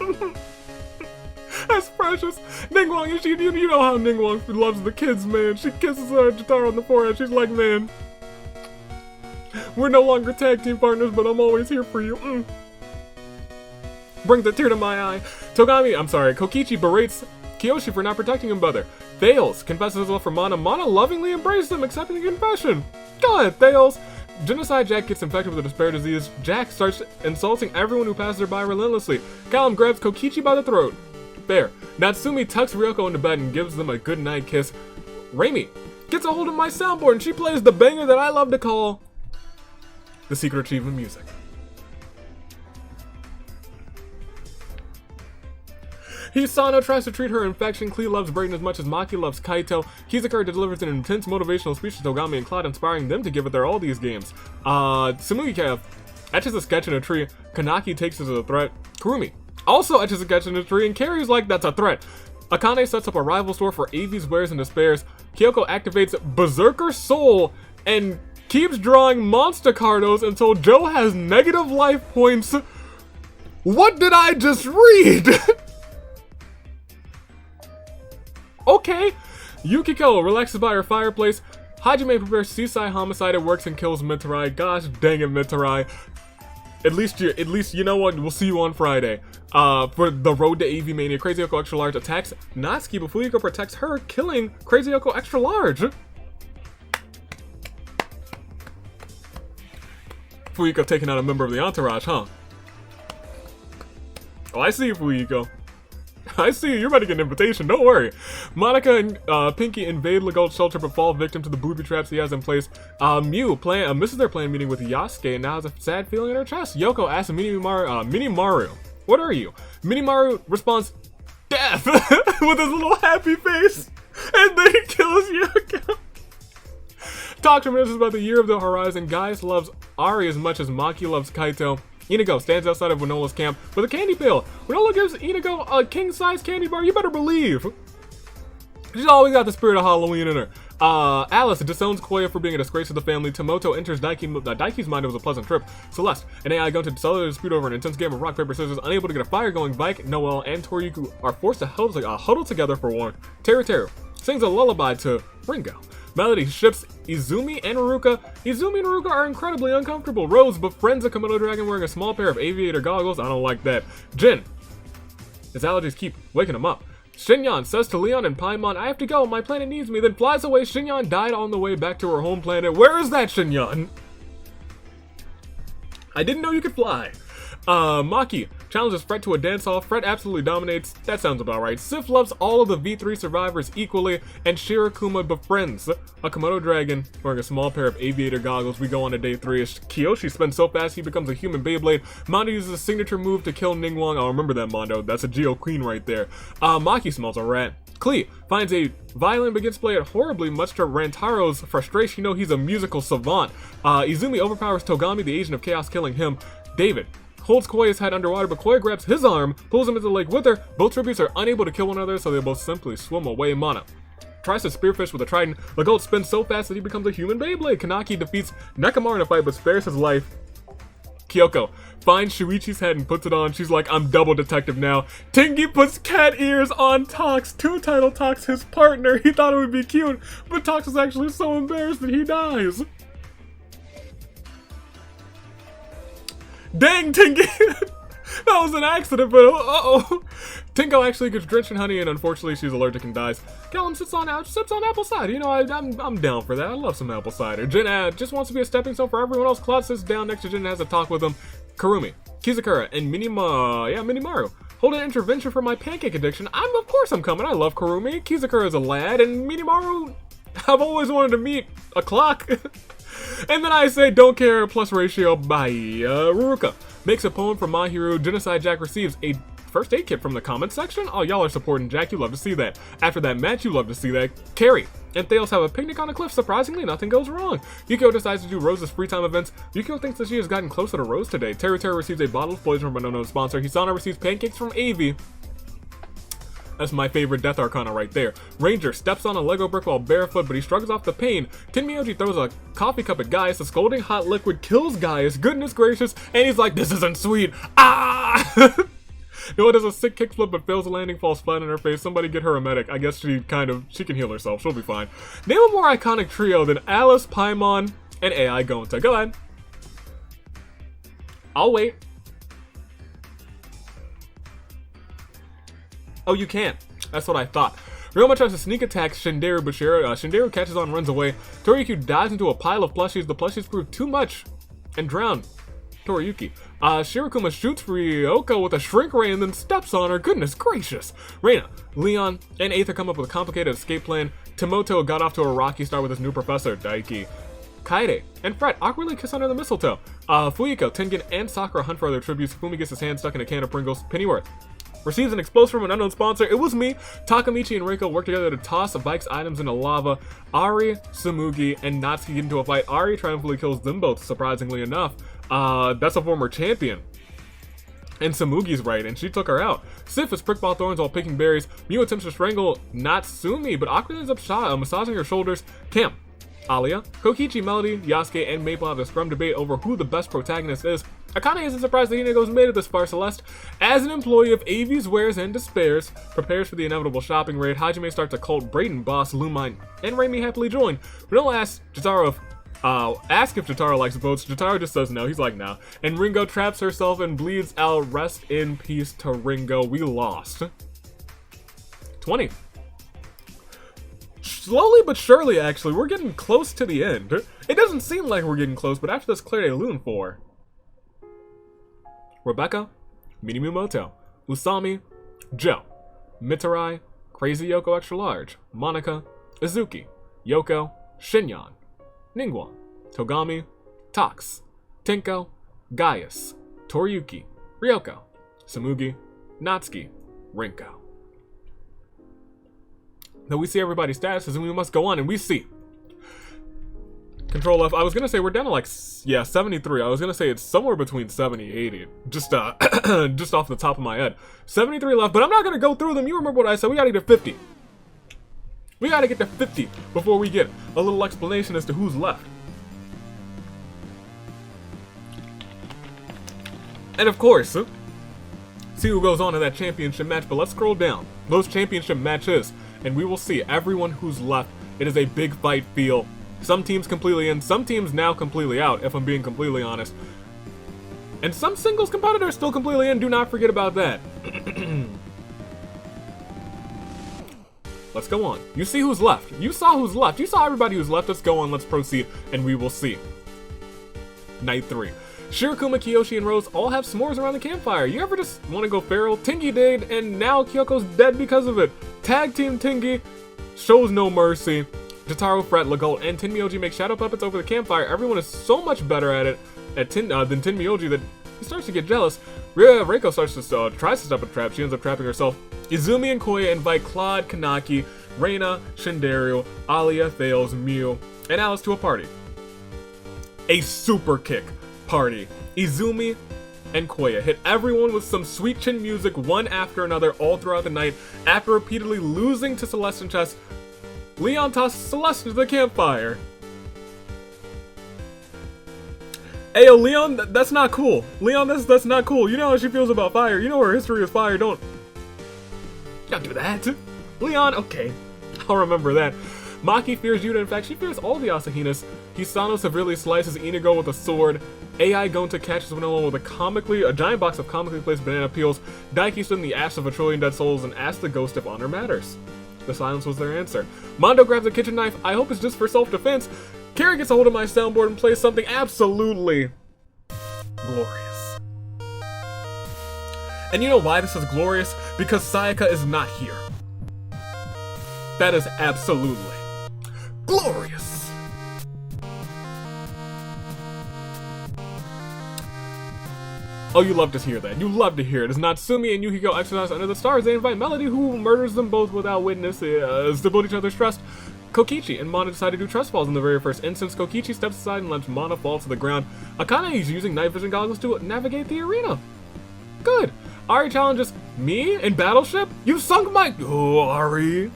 Speaker 1: That's precious. Ningguang, you know how Ningguang loves the kids, man. She kisses Jotaro on the forehead. She's like, man, we're no longer tag team partners, but I'm always here for you. Brings a tear to my eye. Kokichi berates Kiyoshi for not protecting him better. Thales confesses his love for Mana. Mana lovingly embraces him, accepting the confession. Go ahead, Thales. Genocide Jack gets infected with a despair disease. Jack starts insulting everyone who passes her by relentlessly. Callum grabs Kokichi by the throat. Fair. Natsumi tucks Ryoko into bed and gives them a goodnight kiss. Raimi gets a hold of my soundboard and she plays the banger that I love to call the Secret Achievement music. Hisano tries to treat her infection. Klee loves Brayden as much as Maki loves Kaito. Kizukura delivers an intense motivational speech to Togami and Cloud, inspiring them to give it their all these games. Tsumugika etches a sketch in a tree. Kanaki takes it as a threat. Kurumi also etches a sketch in a tree, and Carrie's like, that's a threat. Akane sets up a rival store for AV's wares and despairs. Kyoko activates Berserker Soul and keeps drawing monster cardos until Joe has negative life points. What did I just read? Okay. Yukiko relaxes by her fireplace. Hajime prepares seaside homicide at works and kills Mitarai. Gosh dang it, Mitarai. At least you know what, we'll see you on Friday. For the road to AV Mania, Crazy Yoko Extra Large attacks Natsuki, but Fuyuko protects her, killing Crazy Yoko Extra Large. Fuyuko taking out a member of the entourage, huh? Oh, I see you, Fuyuko. I see you. You're about to get an invitation. Don't worry. Monica and Pinky invade Legault's shelter but fall victim to the booby traps he has in place. Mew misses their planned meeting with Yasuke and now has a sad feeling in her chest. Yoko asks Minimaru, what are you? Minimaru responds, death, with his little happy face, and then he kills Yoko. Talk reminisces about the Year of the Horizon. Gaius loves Ari as much as Maki loves Kaito. Inigo stands outside of Winola's camp with a candy pail. Winola gives Inigo a king-size candy bar, you better believe. She's always got the spirit of Halloween in her. Alice disowns Koya for being a disgrace to the family. Tomoto enters Daiki's mind. It was a pleasant trip. Celeste and AI go into cellular dispute over an intense game of rock, paper, scissors. Unable to get a fire going, Bike, Noel, and Toriyuki are forced to huddle together for warmth. Teru sings a lullaby to Ringo. Melody ships Izumi and Haruka. Izumi and Haruka are incredibly uncomfortable. Rose befriends a Komodo dragon wearing a small pair of aviator goggles. I don't like that. Jin, his allergies keep waking him up. Shinyan says to Leon and Paimon, I have to go, my planet needs me, then flies away. Shinyan died on the way back to her home planet. Where is that, Shinyan? I didn't know you could fly. Maki challenges Fred to a dance-off. Fred absolutely dominates. That sounds about right. Sif loves all of the V3 survivors equally, and Shirakuma befriends a Komodo dragon wearing a small pair of aviator goggles. We go on to day 3. Kiyoshi spins so fast he becomes a human Beyblade. Mondo uses a signature move to kill Ningguang. I'll remember that, Mondo. That's a Geo Queen right there. Maki smells a rat. Klee finds a violin, begins to play it horribly, much to Rantaro's frustration. You know he's a musical savant. Izumi overpowers Togami, the agent of chaos, killing him. David holds Koya's head underwater, but Koya grabs his arm, pulls him into the lake with her. Both tributes are unable to kill one another, so they both simply swim away. Mana tries to spearfish with a trident. Legault spins so fast that he becomes a human Beyblade. Kanaki defeats Nekomaru in a fight, but spares his life. Kyoko finds Shuichi's head and puts it on. She's like, I'm double detective now. Tengi puts cat ears on Tox. Two-title Tox, his partner. He thought it would be cute, but Tox is actually so embarrassed that he dies. Dang, Tengi! That was an accident, but uh-oh. Tinko actually gets drenched in honey, and unfortunately she's allergic and dies. Callum sips on apple cider. You know, I'm down for that. I love some apple cider. Jin just wants to be a stepping stone for everyone else. Cloud sits down next to Jin and has a talk with him. Karumi, Kizukura, and Minimaru hold an intervention for my pancake addiction. Of course I'm coming. I love Karumi. Kizukura is a lad, and Minimaru, I've always wanted to meet a clock. And then I say, don't care, plus ratio, bye. Ruruka makes a poem for Mahiru. Genocide Jack receives a first aid kit from the comments section. Oh, y'all are supporting Jack, you love to see that. After that match, you love to see that. Carrie and Theos have a picnic on a cliff. Surprisingly, nothing goes wrong. Yukio decides to do Rose's free time events. Yukio thinks that she has gotten closer to Rose today. Teru receives a bottle of poison from an unknown sponsor. Hisana receives pancakes from Avi. That's my favorite Death Arcana right there. Ranger steps on a Lego brick while barefoot, but he struggles off the pain. Tenmyoji throws a coffee cup at Gaius. A scalding hot liquid kills Gaius. Goodness gracious. And he's like, this isn't sweet. Ah! Noah does a sick kickflip but fails a landing, falls flat on her face. Somebody get her a medic. I guess she can heal herself. She'll be fine. Name a more iconic trio than Alice, Paimon, and AI Gonta. Go ahead. I'll wait. Oh, you can't. That's what I thought. Ryoma tries to sneak attack Shinderu, but Shinderu catches on and runs away. Toriyuki dives into a pile of plushies. The plushies prove too much and drown Toriyuki. Shirakuma shoots Ryoko with a shrink ray and then steps on her. Goodness gracious. Reina, Leon, and Aether come up with a complicated escape plan. Tomoto got off to a rocky start with his new professor, Daiki. Kaede and Fred awkwardly kiss under the mistletoe. Fuyuko, Tengen, and Sakura hunt for other tributes. Fumi gets his hand stuck in a can of Pringles. Pennyworth Receives an explosion from an unknown sponsor. It was me. Takamichi and Reiko work together to toss Bike's items into lava. Ari, Samugi, and Natsuki get into a fight. Ari triumphantly kills them both, surprisingly enough. That's a former champion. And Samugi's right, and she took her out. Sif is pricked by thorns while picking berries. Miu attempts to strangle Natsumi, but awkwardly ends up massaging her shoulders. Cam, Alia, Kokichi, Melody, Yasuke, and Maple have a scrum debate over who the best protagonist is. Akane isn't surprised that Inigo's made it this far. Celeste, as an employee of Avi's Wares and Despairs, prepares for the inevitable shopping raid. Hajime starts a cult. Brayden, Boss, Lumine, and Raimi happily join. Renilla asks Jotaro if Jotaro likes boats. Jotaro just says no. He's like, nah. And Ringo traps herself and bleeds out. Rest in peace to Ringo. We lost. 20. Slowly but surely, actually, we're getting close to the end. It doesn't seem like we're getting close, but after this, Claire de Lune 4. Rebecca, Minimoto, Usami, Joe, Mitarai, Crazy Yoko Extra Large, Monica, Izuki, Yoko, Shinyan, Ningguang, Togami, Tox, Tenko, Gaius, Toriyuki, Ryoko, Samugi, Natsuki, Rinko. Now we see everybody's statuses and we must go on, and we see Control F. I was gonna say we're down to like 73. I was gonna say it's somewhere between 70 80. Just just off the top of my head. 73 left, but I'm not gonna go through them. You remember what I said? We gotta get to 50. We gotta get to 50 before we get a little explanation as to who's left. And of course, see who goes on to that championship match, but let's scroll down. Those championship matches, and we will see everyone who's left. It is a big fight feel. Some teams completely in, some teams now completely out, if I'm being completely honest. And some singles competitors still completely in, do not forget about that. Let's go on. You see who's left. You saw who's left. You saw everybody who's left. Let's go on, let's proceed, and we will see. Night 3. Shirokuma, Kiyoshi, and Rose all have s'mores around the campfire. You ever just want to go feral? Tingy did, and now Kyoko's dead because of it. Tag Team Tingy shows no mercy. Jotaro, Fret, Legault, and Tenmyoji make shadow puppets over the campfire. Everyone is so much better at it than Tenmyoji that he starts to get jealous. Reiko starts to tries to stop a trap. She ends up trapping herself. Izumi and Koya invite Claude, Kanaki, Reina, Shindario, Alia, Thales, Miu, and Alice to a party. A super kick party. Izumi and Koya hit everyone with some sweet chin music one after another all throughout the night. After repeatedly losing to Celeste and Chess, Leon tosses Celeste to the campfire. Ayo, Leon, that's not cool. Leon, that's not cool. You know how she feels about fire. You know her history with fire. Don't do that. Leon, okay. I'll remember that. Maki fears Yuta. In fact, she fears all the Asahinas. Hisano severely slices Inigo with a sword. AI Gonta catches one with a giant box of comically placed banana peels. Daiki stood in the ash of a trillion dead souls and asked the ghost if honor matters. The silence was their answer. Mondo grabs a kitchen knife. I hope it's just for self-defense. Carrie gets a hold of my soundboard and plays something absolutely glorious. And you know why this is glorious? Because Sayaka is not here. That is absolutely glorious. Oh, you love to hear that. You love to hear it. As Natsumi and Yukiko exercise under the stars, they invite Melody, who murders them both without witness, to build each other's trust. Kokichi and Mana decide to do trust falls in the very first instance. Kokichi steps aside and lets Mana fall to the ground. Akane is using night vision goggles to navigate the arena. Good. Ari challenges me in Battleship? You sunk my... Oh, Ari.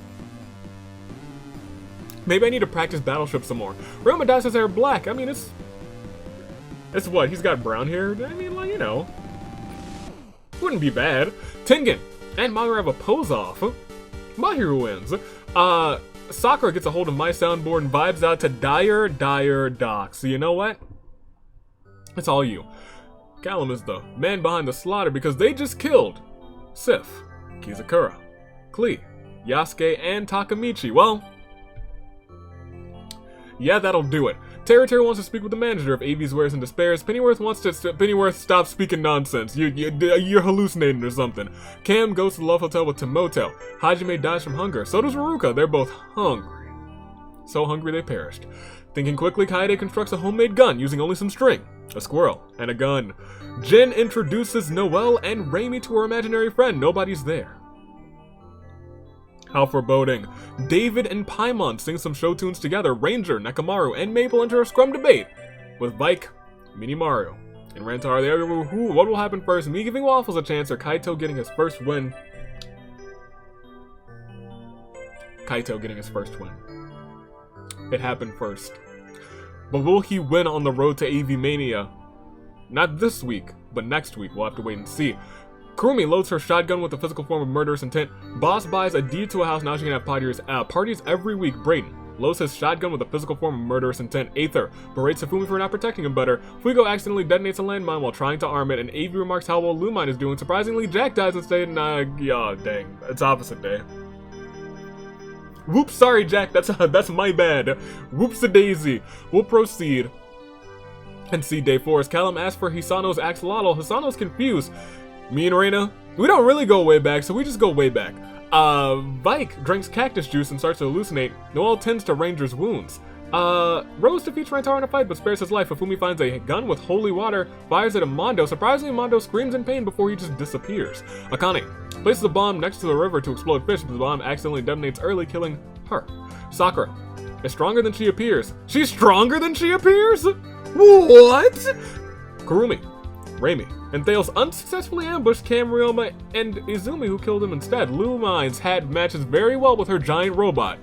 Speaker 1: Maybe I need to practice Battleship some more. Roma dyes his hair black. I mean, it's what? He's got brown hair? I mean, like, you know. Wouldn't be bad. Tengen and Mahiru have a pose off. Mahiru wins. Sakura gets a hold of my soundboard and vibes out to Dire Doc. So you know what? It's all you. Callum is the man behind the slaughter because they just killed Sif, Kizakura, Klee, Yasuke, and Takamichi. Well, yeah, that'll do it. Terry wants to speak with the manager of Avi's Wares and Despairs. Pennyworth, stop speaking nonsense. You're hallucinating or something. Cam goes to the Love Hotel with Tomoto. Hajime dies from hunger. So does Ruruka. They're both hungry. So hungry they perished. Thinking quickly, Kaede constructs a homemade gun using only some string. a squirrel, and a gun. Jin introduces Noelle and Raimi to her imaginary friend. Nobody's there. How foreboding. David and Paimon sing some show tunes together. Ranger, Nekomaru, and Maple enter a scrum debate with Vike, Minimaru, and Rantaro. They argue what will happen first, me giving Waffles a chance or Kaito getting his first win. Kaito getting his first win. It happened first. But will he win on the road to AV Mania? Not this week, but next week. We'll have to wait and see. Kurumi loads her shotgun with a physical form of murderous intent. Boss buys a deed to a house, now she can have parties every week. Brayden loads his shotgun with a physical form of murderous intent. Aether berates Hifumi for not protecting him better. Fuigo accidentally detonates a landmine while trying to arm it, and Avi remarks how well Lumine is doing. Surprisingly, Jack dies instead, and yeah, dang, it's opposite day. Whoops, sorry Jack, that's my bad. Whoops-a-daisy. We'll proceed and see day 4 as Callum asks for Hisano's axolotl. Hisano's confused. Me and Reina, we don't really go way back, so we just go way back. Vike drinks cactus juice and starts to hallucinate. Noelle tends to Ranger's wounds. Rose defeats Rantaro in a fight but spares his life. Hifumi finds a gun with holy water, fires it at Mondo. Surprisingly, Mondo screams in pain before he just disappears. Akane places a bomb next to the river to explode fish, but the bomb accidentally detonates early, killing her. Sakura is stronger than she appears. She's stronger than she appears? What? Kurumi, Raimi, and Thales unsuccessfully ambushed Kamryoma and Izumi, who killed him instead. Lumine's hat matches very well with her giant robot.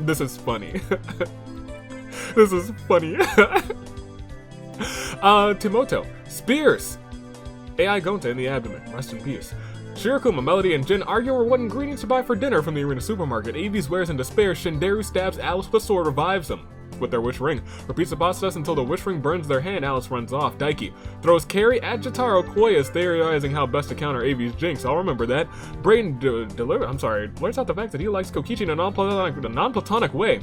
Speaker 1: This is funny. This is funny. Timoto spears AI Gonta in the abdomen. Rest in peace. Shirokuma, Melody, and Jin argue over what ingredients to buy for dinner from the arena supermarket. Avi swears in despair. Shinderu stabs Alice with a sword, revives him with their wish ring. Repeats the process until the wish ring burns their hand. Alice runs off. Daiki throws Carrie at Jotaro. Koya is theorizing how best to counter Avi's jinx. I'll remember that. Brayden learns out the fact that he likes Kokichi in a non-platonic way.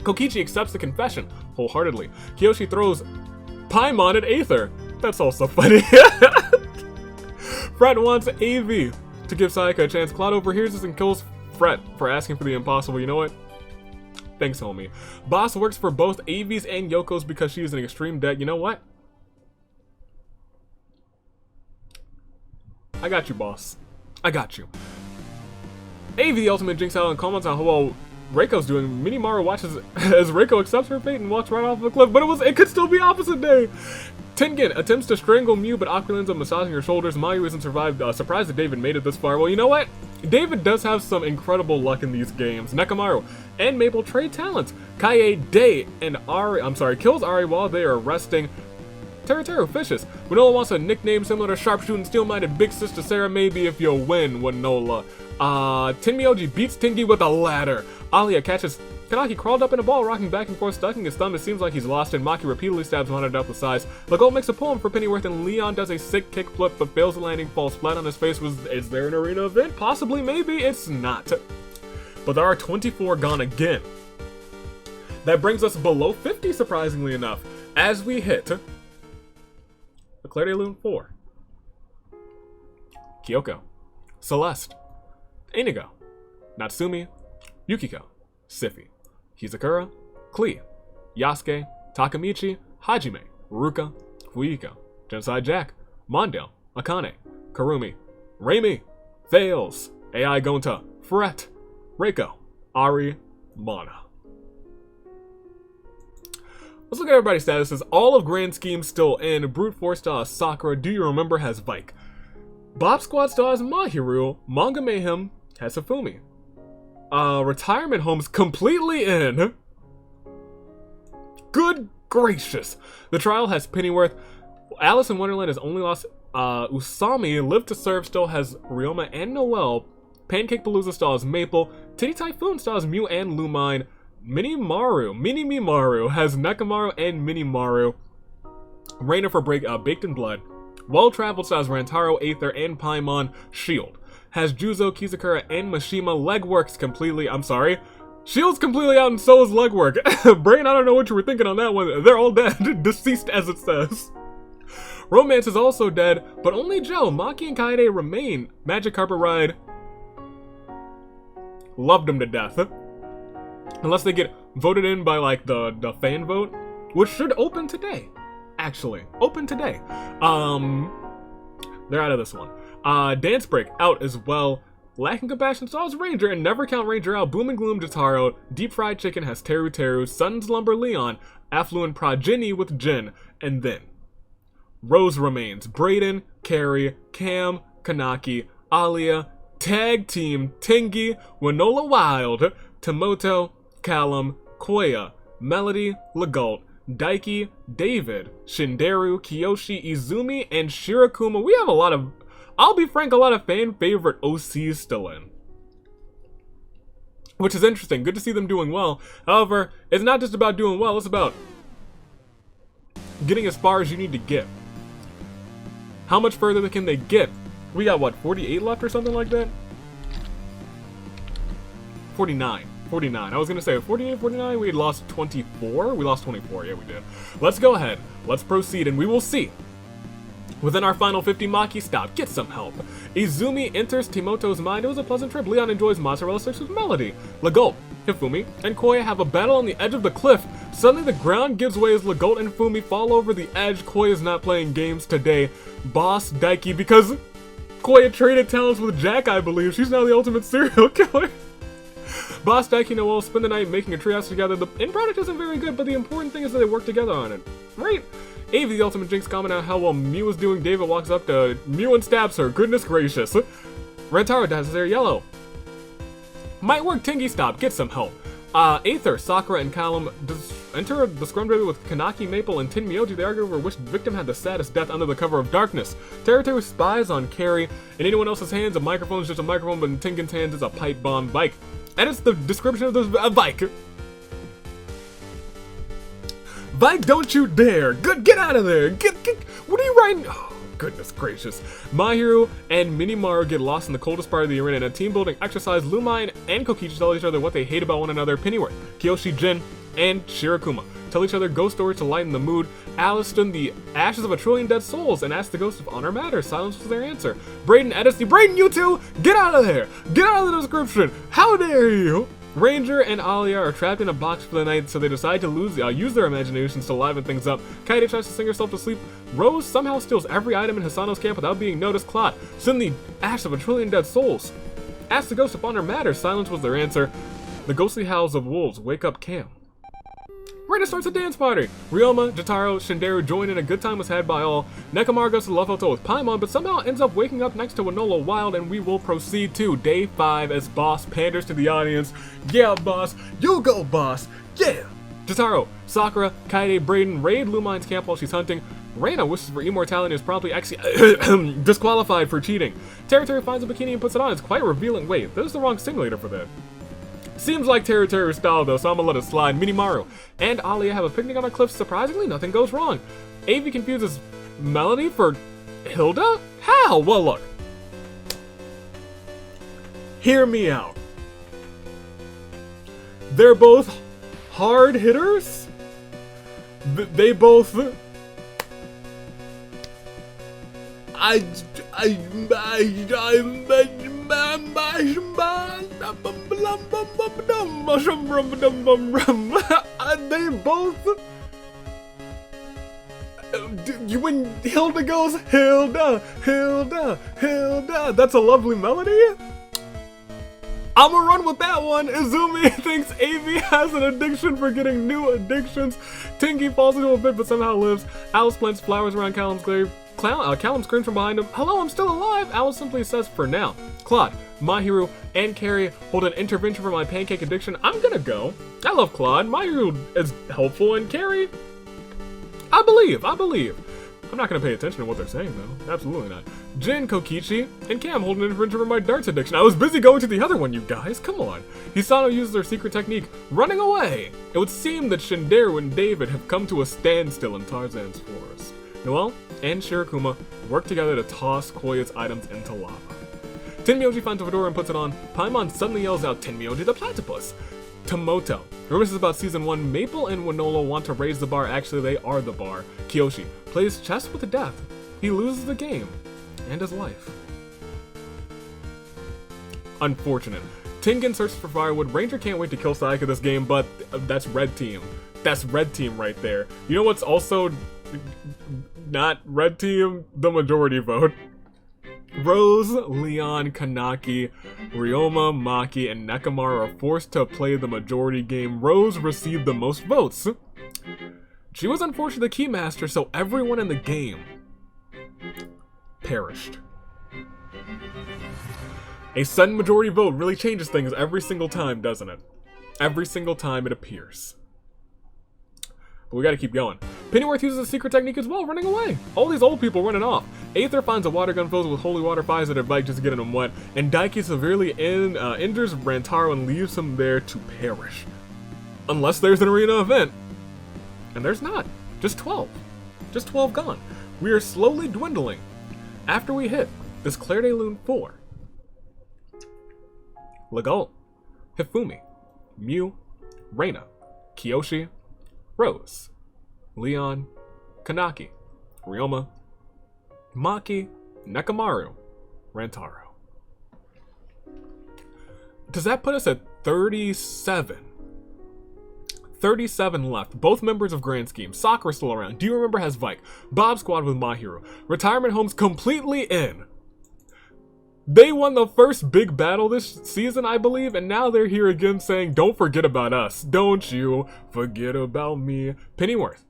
Speaker 1: Kokichi accepts the confession wholeheartedly. Kiyoshi throws Paimon at Aether. That's also funny. Fred wants Avi to give Sayaka a chance. Cloud overhears this and kills Fred for asking for the impossible. You know what? Thanks, homie. Boss works for both Avi's and Yoko's because she is in extreme debt. You know what? I got you, boss. I got you. Avi, the ultimate jinx out, and comments on how well Reiko's doing. Minimaru watches as Reiko accepts her fate and walks right off the cliff, but it could still be opposite day. Tengen attempts to strangle Mew, but Aquila ends up massaging her shoulders. Mayu isn't surprised that David made it this far. Well, you know what? David does have some incredible luck in these games. Nekomaru and Maple trade talents. Kaie, Day, and kills Ari while they are resting. Teru fishes. Winola wants a nickname similar to sharpshooting, steel-minded big sister Sarah, maybe if you win, Winola. Tenmyoji beats Tingy with a ladder. Alia catches Kanaki crawled up in a ball, rocking back and forth, stucking his thumb. It seems like he's lost, and Maki repeatedly stabs Wanda down the sides. Legault makes a poem for Pennyworth, and Leon does a sick kickflip, but fails the landing, falls flat on his face. Is there an arena event? Possibly, maybe. It's not. But there are 24 gone again. That brings us below 50, surprisingly enough, as we hit Eclair de Lune 4. Kyoko, Celeste, Inigo, Natsumi, Yukiko, Siffy, Hizakura, Klee, Yasuke, Takamichi, Hajime, Ruka, Fuiko, Genocide Jack, Mondale, Akane, Kurumi, Raimi, Thales, AI Gonta, Fret, Reiko, Ari, Mana. Let's look at everybody's statuses. All of Grand Scheme still in. Brute Force still has Sakura. Do You Remember has Vike. Bob Squad still has Mahiru. Manga Mayhem has Hifumi. Retirement Home's completely in. Good gracious. The Trial has Pennyworth. Alice in Wonderland has only lost Usami. Live to Serve still has Ryoma and Noelle. Pancake Palooza still has Maple. Titty Typhoon still has Mew and Lumine. Mini Mimaru has Nekomaru and Minimaru. Reina for Baked in Blood. Well Traveled still has Rantaro, Aether, and Paimon. Shield has Juzo, Kizakura, and Mishima. Legwork's completely, Shield's completely out and so is Legwork. Brain, I don't know what you were thinking on that one. They're all dead. Deceased as it says. Romance is also dead, but only Joe, Maki, and Kaede remain. Magic Carpet Ride. Loved them to death. Unless they get voted in by like the fan vote. which should open today. Actually, open today. They're out of this one. Dance Break out as well. Lacking Compassion Saws Ranger and Never Count Ranger out. Boom and Gloom Jotaro. Deep Fried Chicken has Teru Teru. Sun's Lumber Leon. Affluent Progeny with Jin. And then Rose remains. Brayden, Carrie, Cam, Kanaki, Alia, Tag Team, Tengi, Winola Wild, Tomoto, Callum, Koya, Melody, Legault, Daiki, David, Shinderu, Kiyoshi, Izumi, and Shirakuma. We have a lot of, I'll be frank, a lot of fan favorite OCs still in, which is interesting. Good to see them doing well. However, it's not just about doing well, it's about getting as far as you need to get. How much further can they get? We got, what, 48 left or something like that? 49. I was going to say 48, 49, we had lost 24? We lost 24, yeah we did. Let's go ahead, let's proceed, and we will see. Within our final 50, Maki, stop, get some help. Izumi enters Timoto's mind. It was a pleasant trip. Leon enjoys mozzarella sticks with Melody. Legault, Hifumi, and Koya have a battle on the edge of the cliff. Suddenly the ground gives way as Legault and Fumi fall over the edge. Koya's not playing games today. Boss Daiki, because Koya traded talents with Jack, I believe. She's now the ultimate serial killer. Boss Daiki and Noel spend the night making a treehouse together. The end product isn't very good, but the important thing is that they work together on it. Right? Avi, the ultimate Jinx, comment on how well Mew is doing. David walks up to Mew and stabs her. Goodness gracious. Rantaro dances there yellow. Might work, Tingy, stop, get some help. Aether, Sakura, and Callum enter the scrum derby with Kanaki, Maple, and Tin Myoji. They argue over which victim had the saddest death under the cover of darkness. Teru spies on Carrie. In anyone else's hands, a microphone is just a microphone, but in Tinken's hands, it's a pipe bomb bike. And it's the description of the bike. Bike, don't you dare! Good, get out of there! Get, what are you riding? Oh, goodness gracious. Mahiru and Minimaru get lost in the coldest part of the arena. In a team building exercise, Lumine and Kokichi tell each other what they hate about one another. Pennyworth, Kiyoshi, Jin, and Shirakuma tell each other ghost stories to lighten the mood. Alice stood in the ashes of a trillion dead souls and asked the ghost if honor matters. Silence was their answer. Brayden, Edison, Brayden, you two! Get out of there! Get out of the description! How dare you! Ranger and Alia are trapped in a box for the night, so they decide to use their imaginations to liven things up. Kaede tries to sing herself to sleep. Rose somehow steals every item in Hisano's camp without being noticed. Claude, sit in the ash of a trillion dead souls. Ask the ghost if honor matters. Silence was their answer. The ghostly howls of wolves wake up Cam. Reina starts a dance party. Ryoma, Jotaro, Shinderu join in. A good time was had by all. Nekomaru goes to the love hotel with Paimon, but somehow ends up waking up next to Winola Wild, and we will proceed to Day 5 as Boss panders to the audience. Yeah, boss. You go, boss. Yeah. Jotaro, Sakura, Kaede, Brayden raid Lumine's camp while she's hunting. Reina wishes for immortality and is promptly disqualified for cheating. Teru finds a bikini and puts it on. It's quite revealing. Wait, this is the wrong simulator for that. Seems like Teru style though, so I'm gonna let it slide. Minimaru and Alia have a picnic on a cliff. Surprisingly, nothing goes wrong. Avi confuses Melody for Hilda? How? Well, look. Hear me out. They're both hard hitters. They both... They both... When Hilda goes, Hilda, Hilda, Hilda, that's a lovely melody. I'ma run with that one. Izumi thinks Avi has an addiction for getting new addictions. Tinky falls into a pit but somehow lives. Alice plants flowers around Callum's grave. Callum screams from behind him, "Hello, I'm still alive!" Alice simply says, "For now." Claude, Mahiru, and Carrie hold an intervention for my pancake addiction. I'm gonna go. I love Claude. Mahiru is helpful, and Carrie, I believe. I'm not gonna pay attention to what they're saying, though. Absolutely not. Jin, Kokichi, and Cam hold an intervention for my darts addiction. I was busy going to the other one, you guys. Come on. Hisano uses their secret technique, running away. It would seem that Shinderu and David have come to a standstill in Tarzan's forest. Noel and Shirakuma work together to toss Koya's items into lava. Tenmyoji finds a fedora and puts it on. Paimon suddenly yells out, "Tenmyoji the platypus!" Tomoto. Rumors about season 1, Maple and Winola want to raise the bar. Actually, they are the bar. Kiyoshi plays chess with death. He loses the game and his life. Unfortunate. Tengen searches for firewood. Ranger can't wait to kill Sayaka this game, but that's red team. That's red team right there. You know what's also not red team? The majority vote. Rose, Leon, Kanaki, Ryoma, Maki, and Nekomaru are forced to play the majority game. Rose received the most votes. She was unfortunately the keymaster, so everyone in the game perished. A sudden majority vote really changes things every single time, doesn't it? Every single time it appears. But we gotta keep going. Pennyworth uses a secret technique as well, running away. All these old people running off. Aether finds a water gun filled with holy water, fires at her bike just to get him wet, and Daiki severely injures Rantaro and leaves him there to perish. Unless there's an arena event. And there's not. Just 12. Just 12 gone. We are slowly dwindling. After we hit this Claire de Lune 4. Legault, Hifumi, Mew, Reina, Kiyoshi, Rose, Leon, Kanaki, Ryoma, Maki, Nekomaru, Rantaro. Does that put us at 37? 37 left. Both members of Grand Scheme. Sakura still around. Do you remember has Vike? Bob Squad with Mahiru. Retirement homes completely in. They won the first big battle this season, I believe, and now they're here again saying, don't forget about us. Don't you forget about me. Pennyworth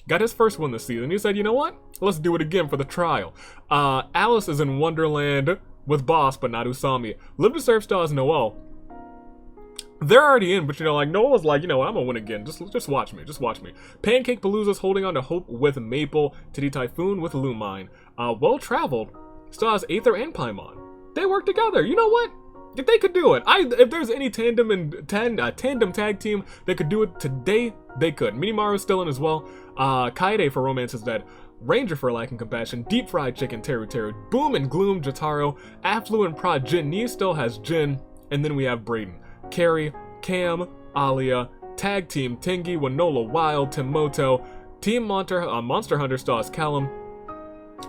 Speaker 1: got his first win this season. He said, you know what? Let's do it again for the trial. Alice is in Wonderland with Boss, but not Usami. Live to Serve still has Noelle. They're already in, but you know, like, Noelle was like, you know what, I'm gonna win again. Just watch me. Just watch me. Pancake Palooza's holding on to Hope with Maple. Titty Typhoon with Lumine. Well Traveled still has Aether and Paimon. They work together. You know what? If they could do it, if there's any tandem tag team that could do it today, they could. Minimaru's still in as well. Kaede for Romance is Dead. Ranger for Lacking Compassion. Deep Fried Chicken, Teru Teru. Boom and Gloom, Jotaro. Affluent Prod, Jin. Nee still has Jin. And then we have Brayden. Carrie, Cam, Alia. Tag Team, Tengi, Wanola Wild, Timoto. Team Monster Hunter still has Callum.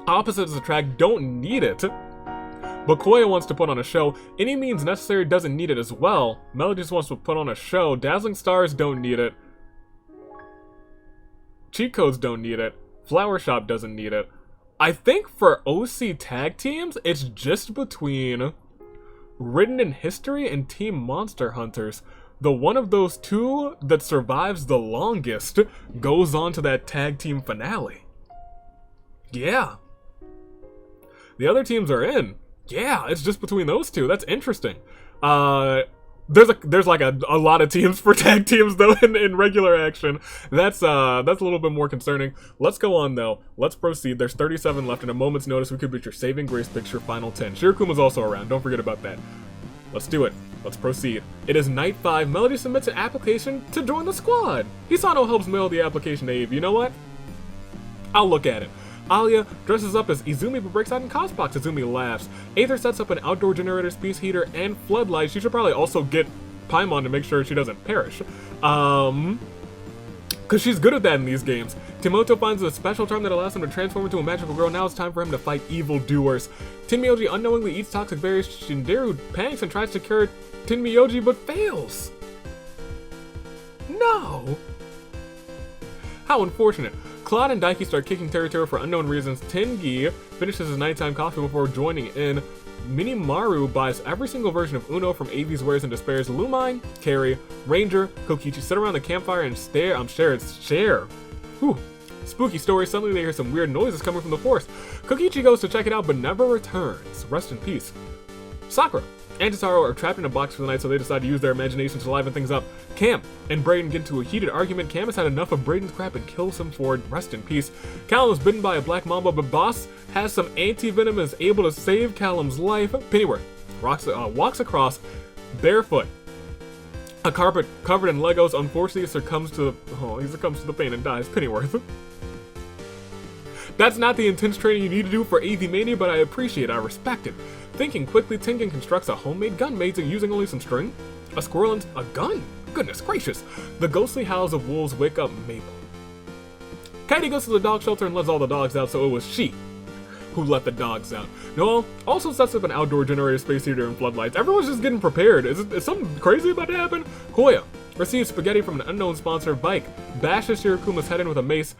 Speaker 1: Opposites attract, don't need it. But Koya wants to put on a show. Any means necessary doesn't need it as well. Melody just wants to put on a show. Dazzling Stars don't need it. Cheat Codes don't need it. Flower Shop doesn't need it. I think for OC tag teams, it's just between Written in History and Team Monster Hunters. The one of those two that survives the longest goes on to that tag team finale. Yeah. The other teams are in. Yeah, it's just between those two. That's interesting. There's like a lot of teams for tag teams though in regular action. That's a little bit more concerning. Let's go on though. Let's proceed. There's 37 left. In a moment's notice, we could reach your saving grace picture final 10. Shirakuma's also around. Don't forget about that. Let's do it. Let's proceed. It is night 5. Melody submits an application to join the squad. Hisano helps mail the application to Ave. You know what? I'll look at it. Alia dresses up as Izumi but breaks out in Cosbox. Izumi laughs. Aether sets up an outdoor generator, space heater, and floodlights. She should probably also get Paimon to make sure she doesn't perish. Because she's good at that in these games. Timoto finds a special charm that allows him to transform into a magical girl. Now it's time for him to fight evildoers. Tenmyoji unknowingly eats toxic berries. Shinderu panics and tries to cure Tenmyoji but fails. No! How unfortunate. Claude and Daiki start kicking Teru for unknown reasons. Tengi finishes his nighttime coffee before joining in. Minimaru buys every single version of Uno from Avi's Wares and Despairs. Lumine, Carrie, Ranger, Kokichi sit around the campfire and share. Whew. Spooky story. Suddenly they hear some weird noises coming from the forest. Kokichi goes to check it out but never returns. Rest in peace. Sakura and Totaro are trapped in a box for the night, so they decide to use their imagination to liven things up. Cam and Brayden get into a heated argument. Cam has had enough of Brayden's crap and kills him for it. Rest in peace. Callum is bitten by a black mamba, but Boss has some anti-venom and is able to save Callum's life. Pennyworth walks across barefoot a carpet covered in Legos. Unfortunately, he succumbs to the pain and dies. Pennyworth. That's not the intense training you need to do for AV Mania, but I appreciate it. I respect it. Thinking quickly, Tengen constructs a homemade gun made using only some string, a squirrel, and a gun. Goodness gracious. The ghostly howls of wolves wake up Maple. Katie goes to the dog shelter and lets all the dogs out, so it was she who let the dogs out. Noelle also sets up an outdoor generator, space heater, and floodlights. Everyone's just getting prepared. Is something crazy about to happen? Koya receives spaghetti from an unknown sponsor. Bike bashes Shirakuma's head in with a mace.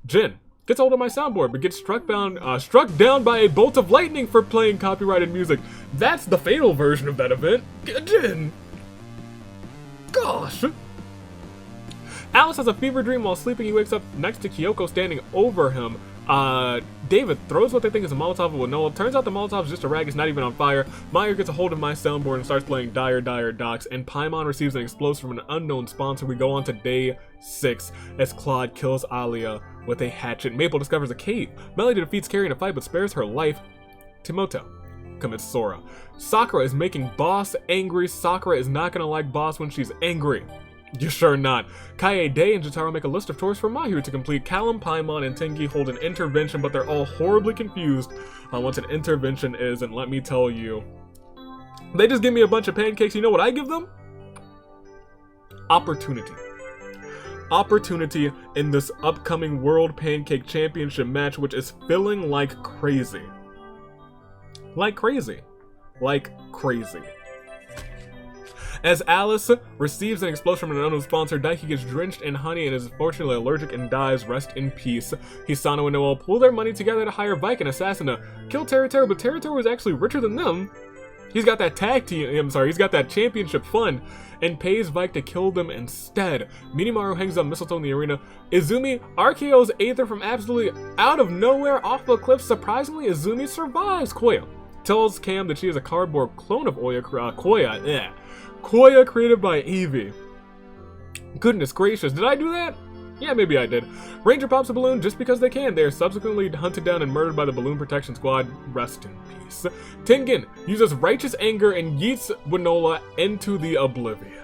Speaker 1: Jin gets hold of my soundboard, but gets struck down by a bolt of lightning for playing copyrighted music. That's the fatal version of that event. Jin! Gosh! Alice has a fever dream while sleeping. He wakes up next to Kyoko standing over him. David throws what they think is a Molotov at Wanola. Turns out the Molotov's just a rag, it's not even on fire. Meyer gets a hold of my soundboard and starts playing Dire Dire Docks, and Paimon receives an explosive from an unknown sponsor. We go on to day 6 as Claude kills Alia with a hatchet. Maple discovers a cave. Melody defeats Carrie in a fight but spares her life. Timoto commits Sora. Sakura is making Boss angry. Sakura is not gonna like Boss when she's angry. You're sure not. Kaede and Jotaro make a list of chores for Mahiru to complete. Callum, Paimon, and Tengi hold an intervention, but they're all horribly confused on what an intervention is, and let me tell you, they just give me a bunch of pancakes. You know what I give them? Opportunity. Opportunity in this upcoming World Pancake Championship match, which is filling like crazy. Like crazy. Like crazy. As Alice receives an explosion from an unknown sponsor, Daiki gets drenched in honey and is unfortunately allergic and dies. Rest in peace. Hisano and Noel pull their money together to hire Vike, an assassin, to kill Teruteru, but Teruteru is actually richer than them. He's got that he's got that championship fund, and pays Vike to kill them instead. Minimaru hangs up mistletoe in the arena. Izumi RKO's Aether from absolutely out of nowhere off a cliff. Surprisingly, Izumi survives. Koya tells Cam that she is a cardboard clone of Koya created by Evie. Goodness gracious, did I do that? Yeah, maybe I did. Ranger pops a balloon just because they can. They are subsequently hunted down and murdered by the Balloon Protection Squad. Rest in peace. Tengen uses righteous anger and yeets Wanola into the oblivion.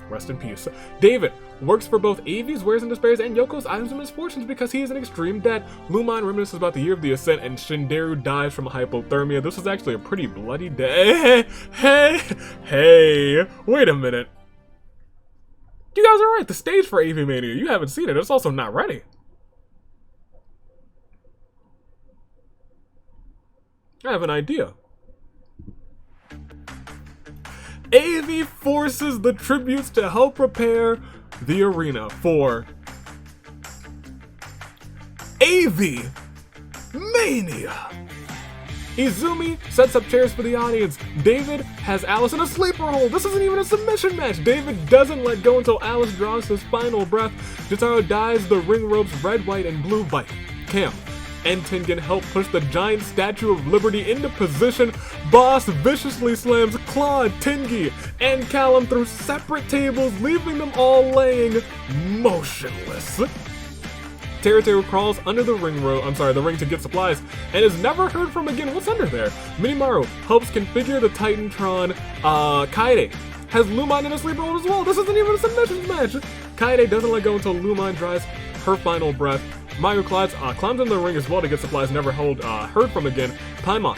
Speaker 1: Rest in peace. David works for both Avi's Wares and Despairs and Yoko's Items of Misfortunes because he is in extreme debt. Lumine reminisces about the year of the Ascent, and Shinderu dies from hypothermia. This was actually a pretty bloody day. Hey, wait a minute. You guys are right, the stage for AV Mania, you haven't seen it, it's also not ready. I have an idea. AV forces the tributes to help prepare the arena for AV Mania. Izumi sets up chairs for the audience. David has Alice in a sleeper hold. This isn't even a submission match. David doesn't let go until Alice draws his final breath. Jotaro dyes the ring ropes red, white, and blue. Vike, Cam, and Tengen help push the giant Statue of Liberty into position. Boss viciously slams Claude, Tengi, and Callum through separate tables, leaving them all laying motionless. Teruteru crawls under the ring to get supplies, and is never heard from again. What's under there? Minimaru helps configure the Titantron. Kaede has Lumine in a sleeper hold as well. This isn't even a submission match. Kaede doesn't let go until Lumine dries her final breath. Mayu climbs in the ring as well to get supplies, never heard from again. Paimon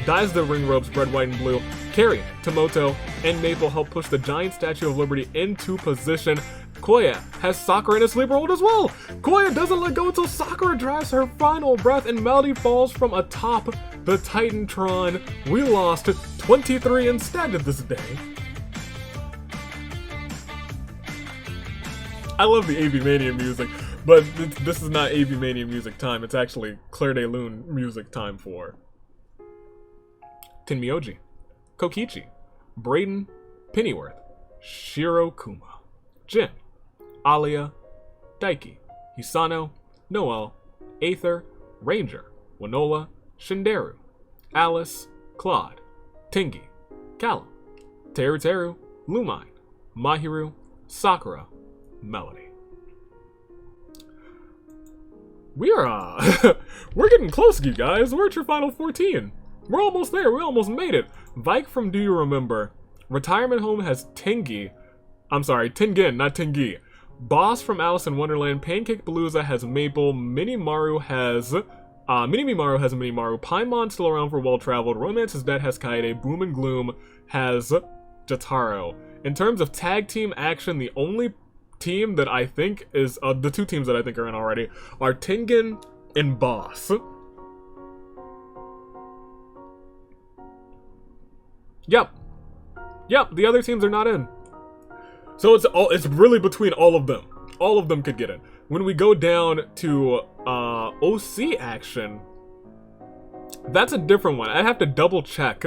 Speaker 1: dyes the ring ropes red, white, and blue. Carrie, Tomoto, and Maple help push the giant Statue of Liberty into position. Koya has Sakura in a sleeper hold as well. Koya doesn't let go until Sakura dries her final breath, and Melody falls from atop the Titantron. We lost 23 instead of this day. I love the AV Mania music, but this is not AV Mania music time. It's actually Claire de Lune music time for Tenmyoji, Kokichi, Brayden, Pennyworth, Shirokuma, Jin, Alia, Daiki, Hisano, Noel, Aether, Ranger, Wanola, Shinderu, Alice, Claude, Tengi, Callum, Teruteru, Lumine, Mahiru, Sakura, Melody. We are, we're getting close, you guys. We're at your final 14. We're almost there. We almost made it. Vike from Do You Remember? Retirement Home has Tengi. I'm sorry, Tengen, not Tengi. Boss from Alice in Wonderland. Pancake Palooza has Maple. Minimaru has Minimaru. Paimon still around for Well Traveled. Romance is Dead has Kaede. Boom and Gloom has Jotaro. In terms of tag team action, the only team that I think is the two teams that I think are in already are Tengen and Boss. Yep, the other teams are not in. So it's really between all of them. All of them could get it. When we go down to OC action, that's a different one. I have to double check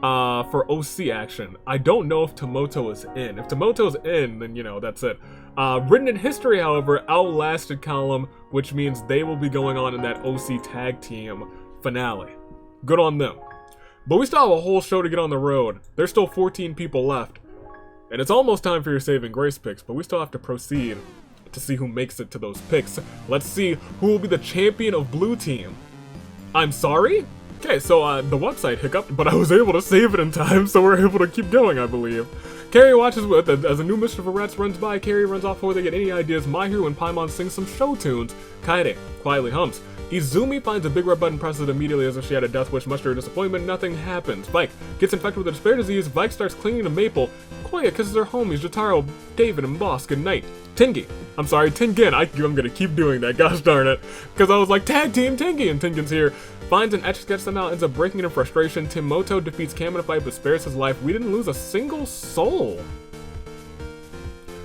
Speaker 1: for OC action. I don't know if Tomoto is in. If Tomoto's in, then you know, that's it. Written in history, however, outlasted column, which means they will be going on in that OC tag team finale. Good on them. But we still have a whole show to get on the road. There's still 14 people left. And it's almost time for your saving grace picks, but we still have to proceed to see who makes it to those picks. Let's see who will be the champion of Blue Team. I'm sorry? Okay, so the website hiccuped, but I was able to save it in time, so we're able to keep going, I believe. Carrie watches with, as a new Mischief of Rats runs by, Carrie runs off before they get any ideas. Mahiru and Paimon sing some show tunes. Kaede quietly hums. Izumi finds a big red button, presses it immediately as if she had a death wish. Much to her disappointment, nothing happens. Vike gets infected with a despair disease. Vike starts clinging to Maple. Koya kisses her homies, Jotaro, David, and Boss goodnight. Tengi. I'm sorry, Tengen. I'm gonna keep doing that, gosh darn it. Because I was like, tag team Tengi, and Tengen's here. Finds an Etch-a-Sketch somehow, ends up breaking it in frustration. Timoto defeats Cam in a fight but spares his life. We didn't lose a single soul.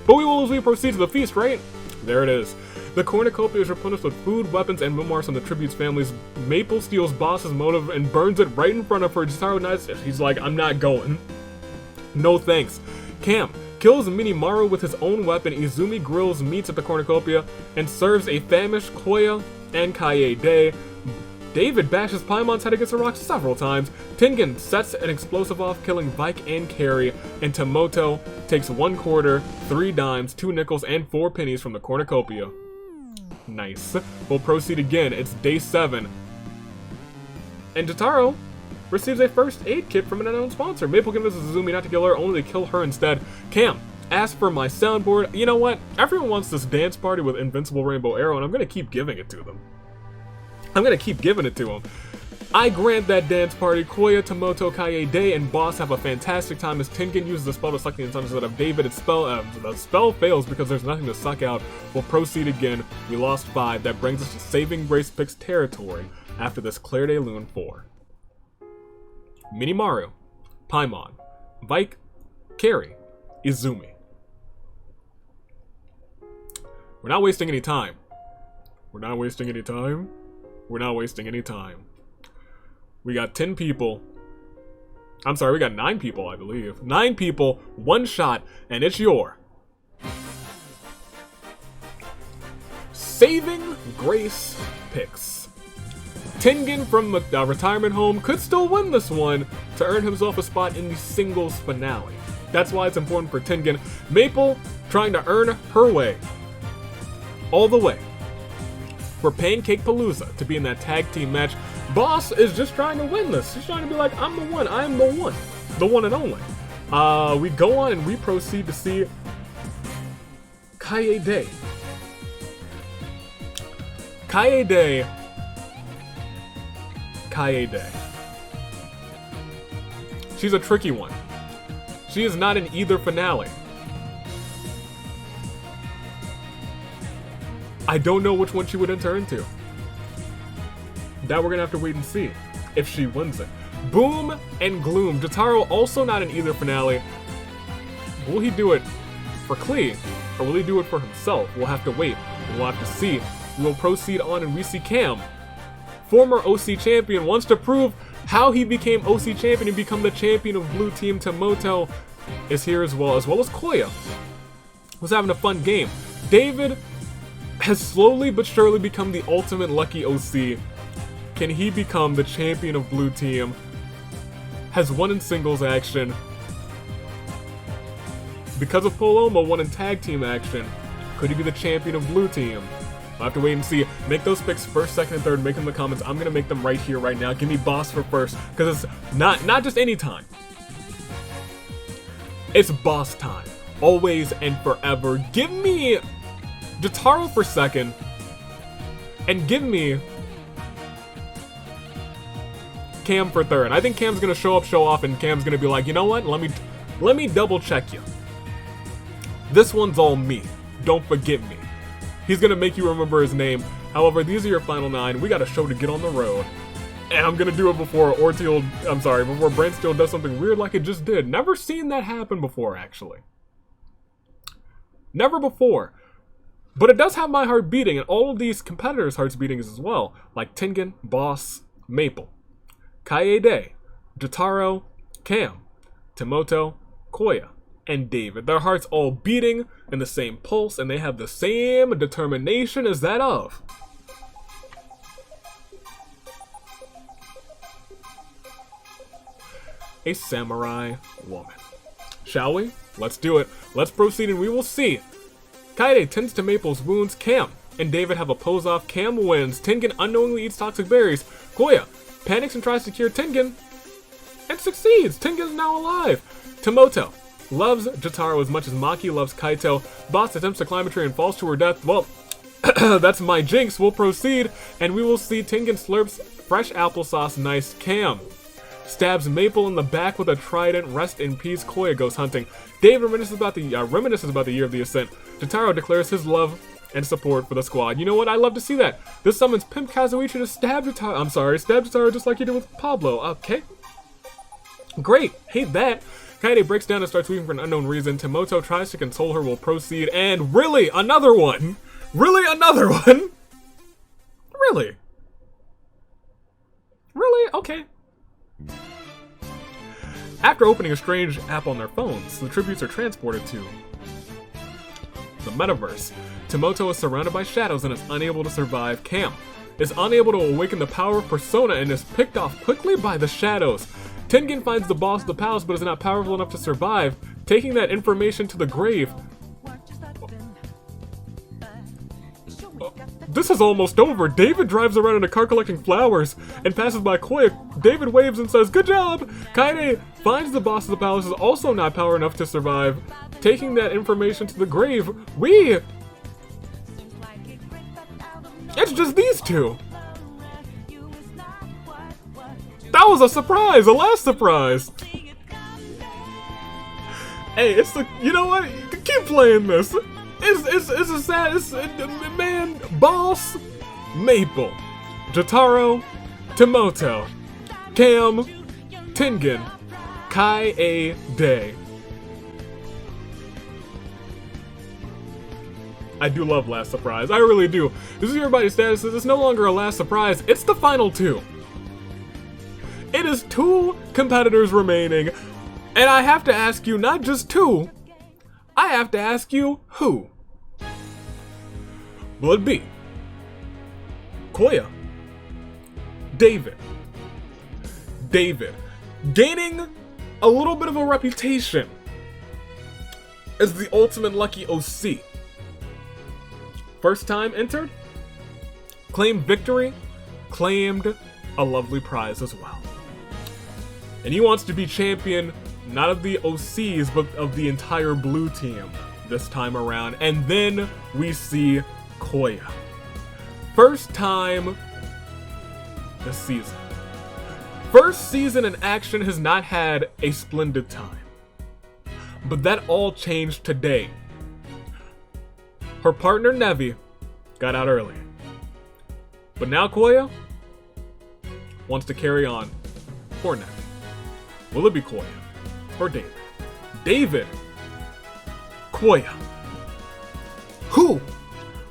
Speaker 1: But we will as we proceed to the feast, right? There it is. The cornucopia is replenished with food, weapons, and memoirs from the tribute's families. Maple steals Boss's motive and burns it right in front of her. Jotaro nods. He's like, I'm not going. No thanks. Cam kills Minimaru with his own weapon. Izumi grills meats at the cornucopia and serves a famished Koya and Kaede. David bashes Paimon's head against a rock several times. Tengen sets an explosive off, killing Vike and Carrie, and Tomoto takes 1 quarter, 3 dimes, 2 nickels, and 4 pennies from the cornucopia. Nice. We'll proceed again. It's day 7. And Jotaro receives a first aid kit from an unknown sponsor. Maple convinces Izumi not to kill her, only to kill her instead. Cam asks for my soundboard. You know what? Everyone wants this dance party with Invincible Rainbow Arrow, and I'm going to keep giving it to them. I'm going to keep giving it to them. I grant that dance party. Koya, Tomoto, Kaede, and Boss have a fantastic time as Tengen uses the spell to suck the incense out of David. The spell fails because there's nothing to suck out. We'll proceed again. We lost 5. That brings us to Saving Grace Picks territory after this Claire de Lune 4. Minimaru, Paimon, Vike, Carrie, Izumi. We're not wasting any time. We're not wasting any time. We're not wasting any time. We got 10 people. I'm sorry, we got 9 people, I believe. 9 people, 1 shot, and it's your Saving Grace Picks. Tengen from the retirement home could still win this one to earn himself a spot in the singles finale. That's why it's important for Tengen. Maple trying to earn her way all the way for Pancake Palooza to be in that tag team match. Boss is just trying to win this. He's trying to be like, I'm the one. I am the one and only. We go on and we proceed to see Kaede. Kaede. She's a tricky one. She is not in either finale. I don't know which one she would enter into. That we're gonna have to wait and see if she wins it. Boom and Gloom. Jotaro also not in either finale. Will he do it for Klee, or will he do it for himself? We'll have to wait. We'll have to see. We'll proceed on and we see Cam, former OC champion, wants to prove how he became OC champion and become the champion of Blue Team. Tomoto is here as well as Koya. Was having a fun game. David has slowly but surely become the ultimate lucky OC. Can he become the champion of Blue Team? Has won in singles action. Because of Paloma, won in tag team action. Could he be the champion of Blue Team? We'll have to wait and see. Make those picks first, second, and third. Make them in the comments. I'm gonna make them right here, right now. Give me Boss for first, because it's not just any time. It's Boss time. Always and forever. Give me Jotaro for second, and give me Cam for third. I think Cam's gonna show off, and Cam's gonna be like, you know what? Let me double check you. This one's all me. Don't forget me. He's gonna make you remember his name. However, these are your final 9. We got a show to get on the road. And I'm gonna do it before before Brent Steel does something weird like it just did. Never seen that happen before, actually. Never before. But it does have my heart beating, and all of these competitors' hearts beating as well. Like Tengen, Boss, Maple, Kaede, Jotaro, Cam, Timoto, Koya, and David. Their hearts all beating in the same pulse, and they have the same determination as that of a samurai woman. Shall we? Let's do it. Let's proceed and we will see. Kaede tends to Maple's wounds. Cam and David have a pose off. Cam wins. Tengen unknowingly eats toxic berries. Koya panics and tries to cure Tengen and succeeds. Tengen is now alive. Timoto loves Jotaro as much as Maki loves Kaito. Boss attempts to climb a tree and falls to her death. Well, that's my jinx. We'll proceed and we will see Tengen slurps fresh applesauce. Nice. Cam stabs Maple in the back with a trident. Rest in peace. Koya goes hunting. Dave reminisces about the year of the ascent. Jotaro declares his love and support for the squad. You know what? I love to see that. This summons Pimp Kazuichi to stab Jotaro just like he did with Pablo. Okay. Great. Hate that. Kaede breaks down and starts weeping for an unknown reason. Timoto tries to console her. Will proceed. And really, another one. Really, another one. Really? Really? Okay. After opening a strange app on their phones, the tributes are transported to the metaverse. Timoto is surrounded by shadows and is unable to survive. Cam is unable to awaken the power of Persona and is picked off quickly by the shadows. Tengen finds the boss of the palace but is not powerful enough to survive, taking that information to the grave. This is almost over. David drives around in a car collecting flowers and passes by Koya. David waves and says, "Good job!" Kaede finds the boss of the palace is also not power enough to survive, taking that information to the grave. It's just these two. That was a surprise, a last surprise. Hey, it's the, you know what? Keep playing this. It's a sad, man, Boss, Maple, Jotaro, Timoto, Cam, Tengen, Kaede. I do love last surprise, I really do. This is everybody's status, it's no longer a last surprise, it's the final two. It is two competitors remaining, and I have to ask you, not just two, I have to ask you, who? Will it be Koya? David, gaining a little bit of a reputation as the ultimate lucky OC. First time entered, claimed victory, claimed a lovely prize as well. And he wants to be champion, not of the OCs, but of the entire blue team this time around. And then we see Koya. First time this season. First season in action has not had a splendid time. But that all changed today. Her partner Nevi got out early. But now Koya wants to carry on for Nevi. Will it be Koya or David? David, Koya. Who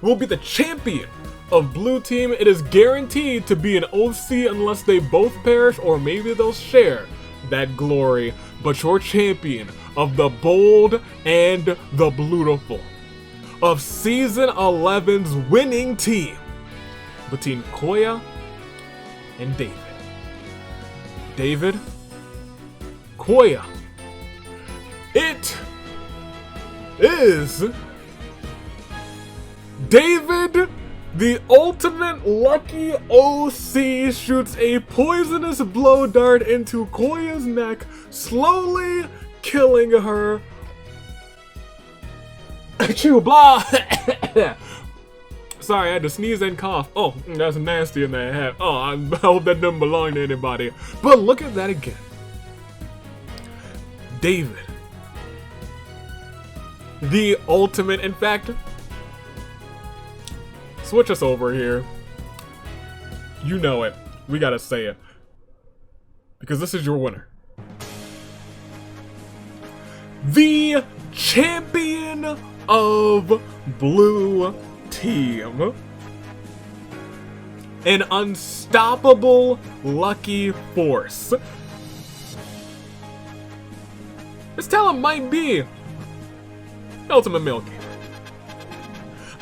Speaker 1: will be the champion of Blue Team? It is guaranteed to be an OC unless they both perish, or maybe they'll share that glory. But your champion of the Bold and the Bluetiful, of Season 11's winning team, between Koya and David. David, Koya. It is David, the ultimate lucky OC, shoots a poisonous blow dart into Koya's neck, slowly killing her. Achoo, blah! Sorry, I had to sneeze and cough. Oh, that's nasty in that hat. Oh, I hope that doesn't belong to anybody. But look at that again. David, the ultimate, in fact, switch us over here. You know it. We gotta say it. because this is your winner. The champion of Blue Team. An unstoppable lucky force. This talent might be Ultimate Male Gamer.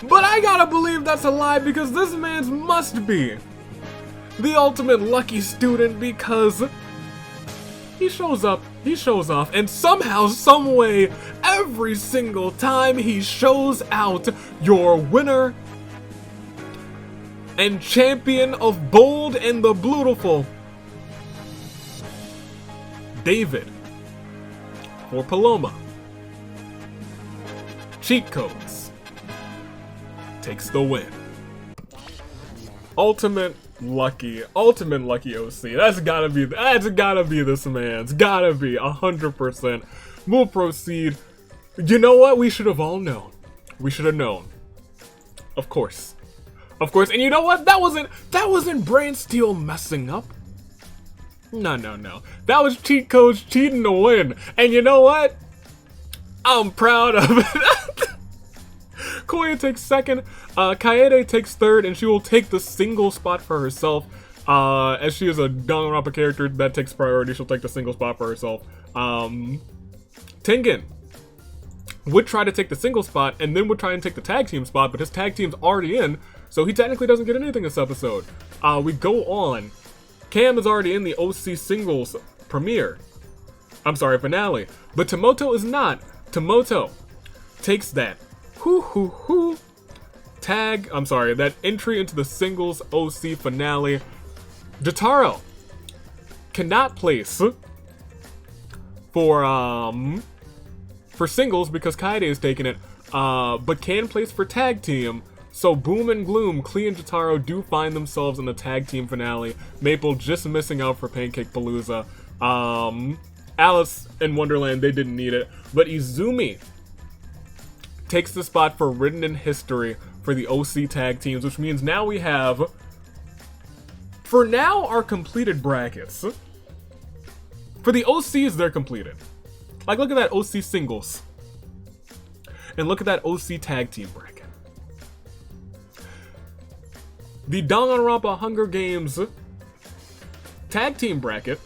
Speaker 1: But I gotta believe that's a lie because this man's must be the ultimate lucky student because he shows up, he shows off, and somehow, someway, every single time he shows out, your winner and champion of Bold and the Bluetiful, David, for Paloma. Cheat codes takes the win. Ultimate lucky OC. That's gotta be this man's. Gotta be 100%. We'll proceed. You know what? We should have all known. We should have known. Of course. Of course. And you know what? That wasn't Brain Steel messing up. No. That was cheat codes cheating to win. And you know what? I'm proud of it. Koya takes second, Kaede takes third, and she will take the single spot for herself. As she is a Danganronpa character that takes priority, she'll take the single spot for herself. Tengen would try to take the single spot, and then would try and take the tag team spot, but his tag team's already in, so he technically doesn't get anything this episode. We go on. Cam is already in the OC singles premiere. I'm sorry, finale. But Tomoto is not. Tomoto takes that that entry into the singles OC finale. Jotaro cannot place for singles because Kaede is taking it, but can place for tag team. So Boom and Gloom, Klee and Jotaro do find themselves in the tag team finale. Maple just missing out for Pancake Palooza. Alice in Wonderland, they didn't need it, but Izumi takes the spot for Written in History for the OC tag teams, which means now we have, for now, our completed brackets. For the OCs, they're completed. Like, look at that OC singles. And look at that OC tag team bracket. The Danganronpa Hunger Games tag team bracket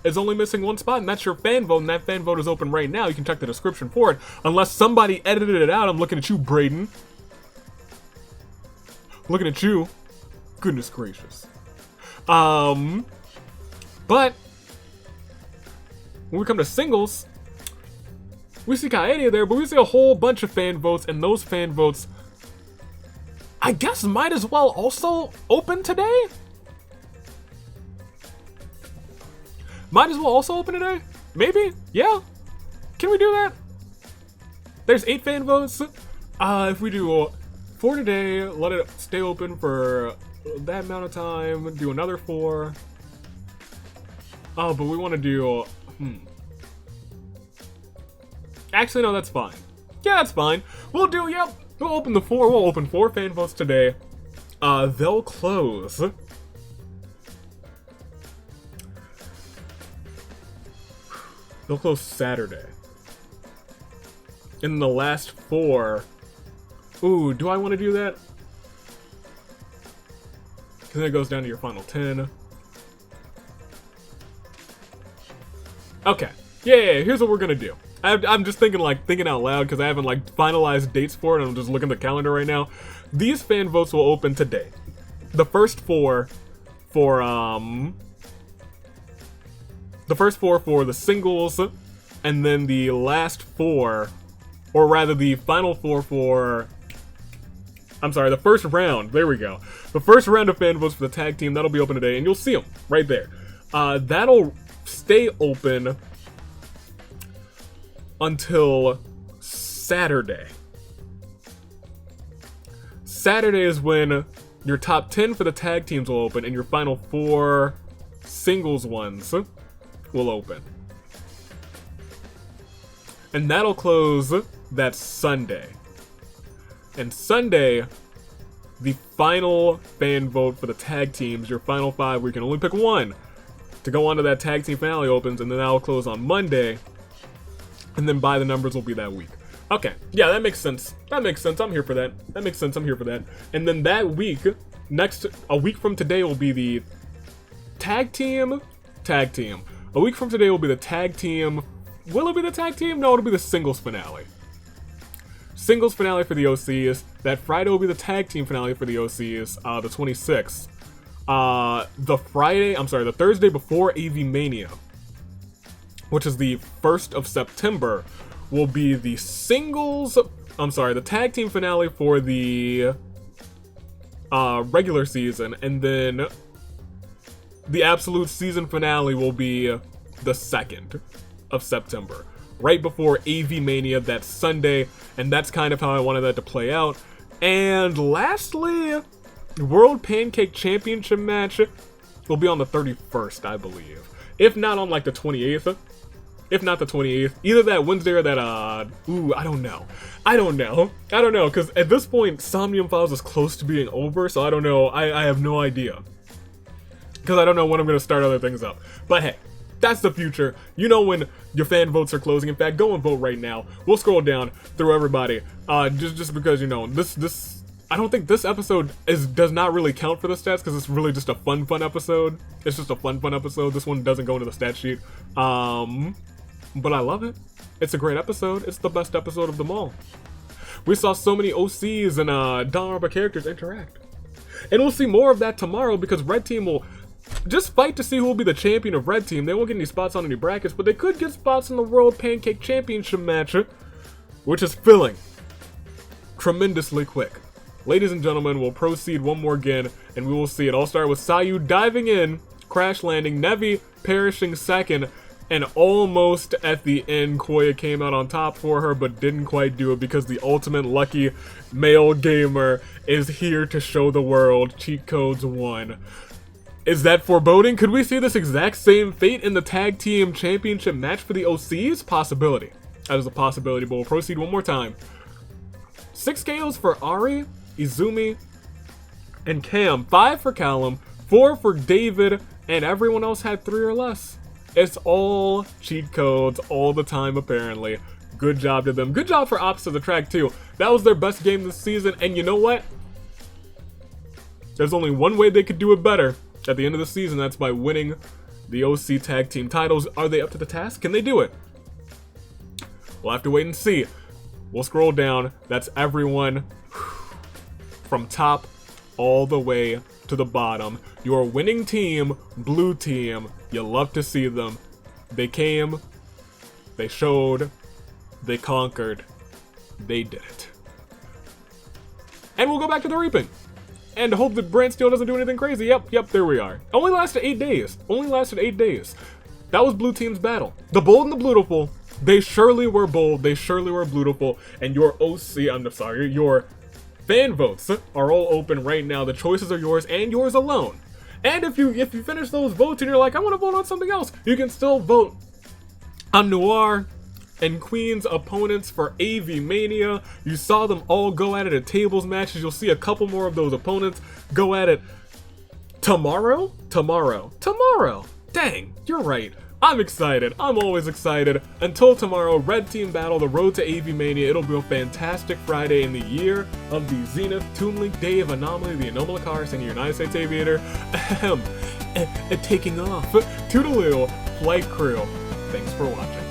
Speaker 1: is only missing one spot, and that's your fan vote, and that fan vote is open right now. You can check the description for it, unless somebody edited it out. I'm looking at you, Brayden. Looking at you. Goodness gracious. But when we come to singles, we see Kaede there, but we see a whole bunch of fan votes, and those fan votes, I guess, might as well also open today? Might as well also open today? Maybe? Yeah? Can we do that? There's 8 fan votes. If we do 4 today, let it stay open for that amount of time, do another 4. Oh, but we want to do... Actually, no, that's fine. Yeah, that's fine. We'll open the 4. We'll open 4 fan votes today. They'll close... They'll close Saturday. In the last 4... Ooh, do I want to do that? Because then it goes down to your final 10. Okay. Yeah, here's what we're gonna do. I'm just thinking out loud because I haven't finalized dates for it, and I'm just looking at the calendar right now. These fan votes will open today. The first 4 for the singles, and then the last 4, or rather the final 4 for... I'm sorry, the first round, there we go. The first round of fan votes for the tag team, that'll be open today, and you'll see them right there. That'll stay open until Saturday. Saturday is when your top 10 for the tag teams will open, and your final 4 singles ones will open. And that'll close that Sunday. And Sunday, the final fan vote for the tag teams, your final 5, where you can only pick one, to go on to that tag team finale opens, and then that will close on Monday, and then by the numbers will be that week. Okay, yeah, that makes sense. That makes sense. I'm here for that. That makes sense. I'm here for that. And then that week, a week from today will be the tag team. A week from today will be the tag team. Will it be the tag team? No, it'll be the singles finale. Singles finale for the OCs. That Friday will be the tag team finale for the OCs, the 26th. The Thursday before AV Mania, which is the 1st of September, will be the the tag team finale for the regular season, and then the absolute season finale will be the 2nd of September, right before AV Mania that Sunday, and that's kind of how I wanted that to play out. And lastly, the World Pancake Championship match will be on the 31st, I believe. If not on like the 28th. If not the 28th. Either that Wednesday or that, I don't know, because at this point, Somnium Files is close to being over, so I don't know. I have no idea. Because I don't know when I'm going to start other things up. But hey, that's the future. You know when your fan votes are closing. In fact, go and vote right now. We'll scroll down through everybody. Just because, you know, this I don't think this episode does not really count for the stats, because it's really just a fun episode. It's just a fun episode. This one doesn't go into the stat sheet. But I love it. It's a great episode. It's the best episode of them all. We saw so many OCs and Danganronpa characters interact. And we'll see more of that tomorrow, because Red Team will just fight to see who will be the champion of Red Team. They won't get any spots on any brackets, but they could get spots in the World Pancake Championship match, which is filling tremendously quick. Ladies and gentlemen, we'll proceed one more again, and we will see it all start with Sayu diving in, crash landing, Nevi perishing second, and almost at the end, Koya came out on top for her, but didn't quite do it, because the ultimate lucky male gamer is here to show the world cheat codes 1. Is that foreboding? Could we see this exact same fate in the tag team championship match for the OCs? Possibility. That is a possibility, but we'll proceed one more time. 6 KOs for Ari, Izumi, and Cam. 5 for Callum, 4 for David, and everyone else had 3 or less. It's all cheat codes all the time, apparently. Good job to them. Good job for Opposite the Track, too. That was their best game this season, and you know what? There's only one way they could do it better at the end of the season. That's by winning the OC Tag Team titles. Are they up to the task? Can they do it? We'll have to wait and see. We'll scroll down. That's everyone from top all the way to the bottom. Your winning team, Blue Team. You love to see them. They came, they showed, they conquered, they did it. And we'll go back to the reaping. And hope that Brand Steel doesn't do anything crazy. Yep, there we are. Only lasted 8 days. That was Blue Team's battle. The Bold and the Bluetiful. They surely were bold, they surely were Bluetiful. And your your fan votes are all open right now. The choices are yours and yours alone. And if you finish those votes and you're like, I want to vote on something else, you can still vote on Noir and Queen's opponents for AV Mania. You saw them all go at it at tables matches. You'll see a couple more of those opponents go at it tomorrow. Dang, you're right. I'm excited. I'm always excited. Until tomorrow, Red Team Battle, the road to AV Mania. It'll be a fantastic Friday in the year of the Zenith, Toon Link, Day of Anomaly, the Anomalakaris, and the United States Aviator. Taking off. Toodaloo, Flight Crew. Thanks for watching.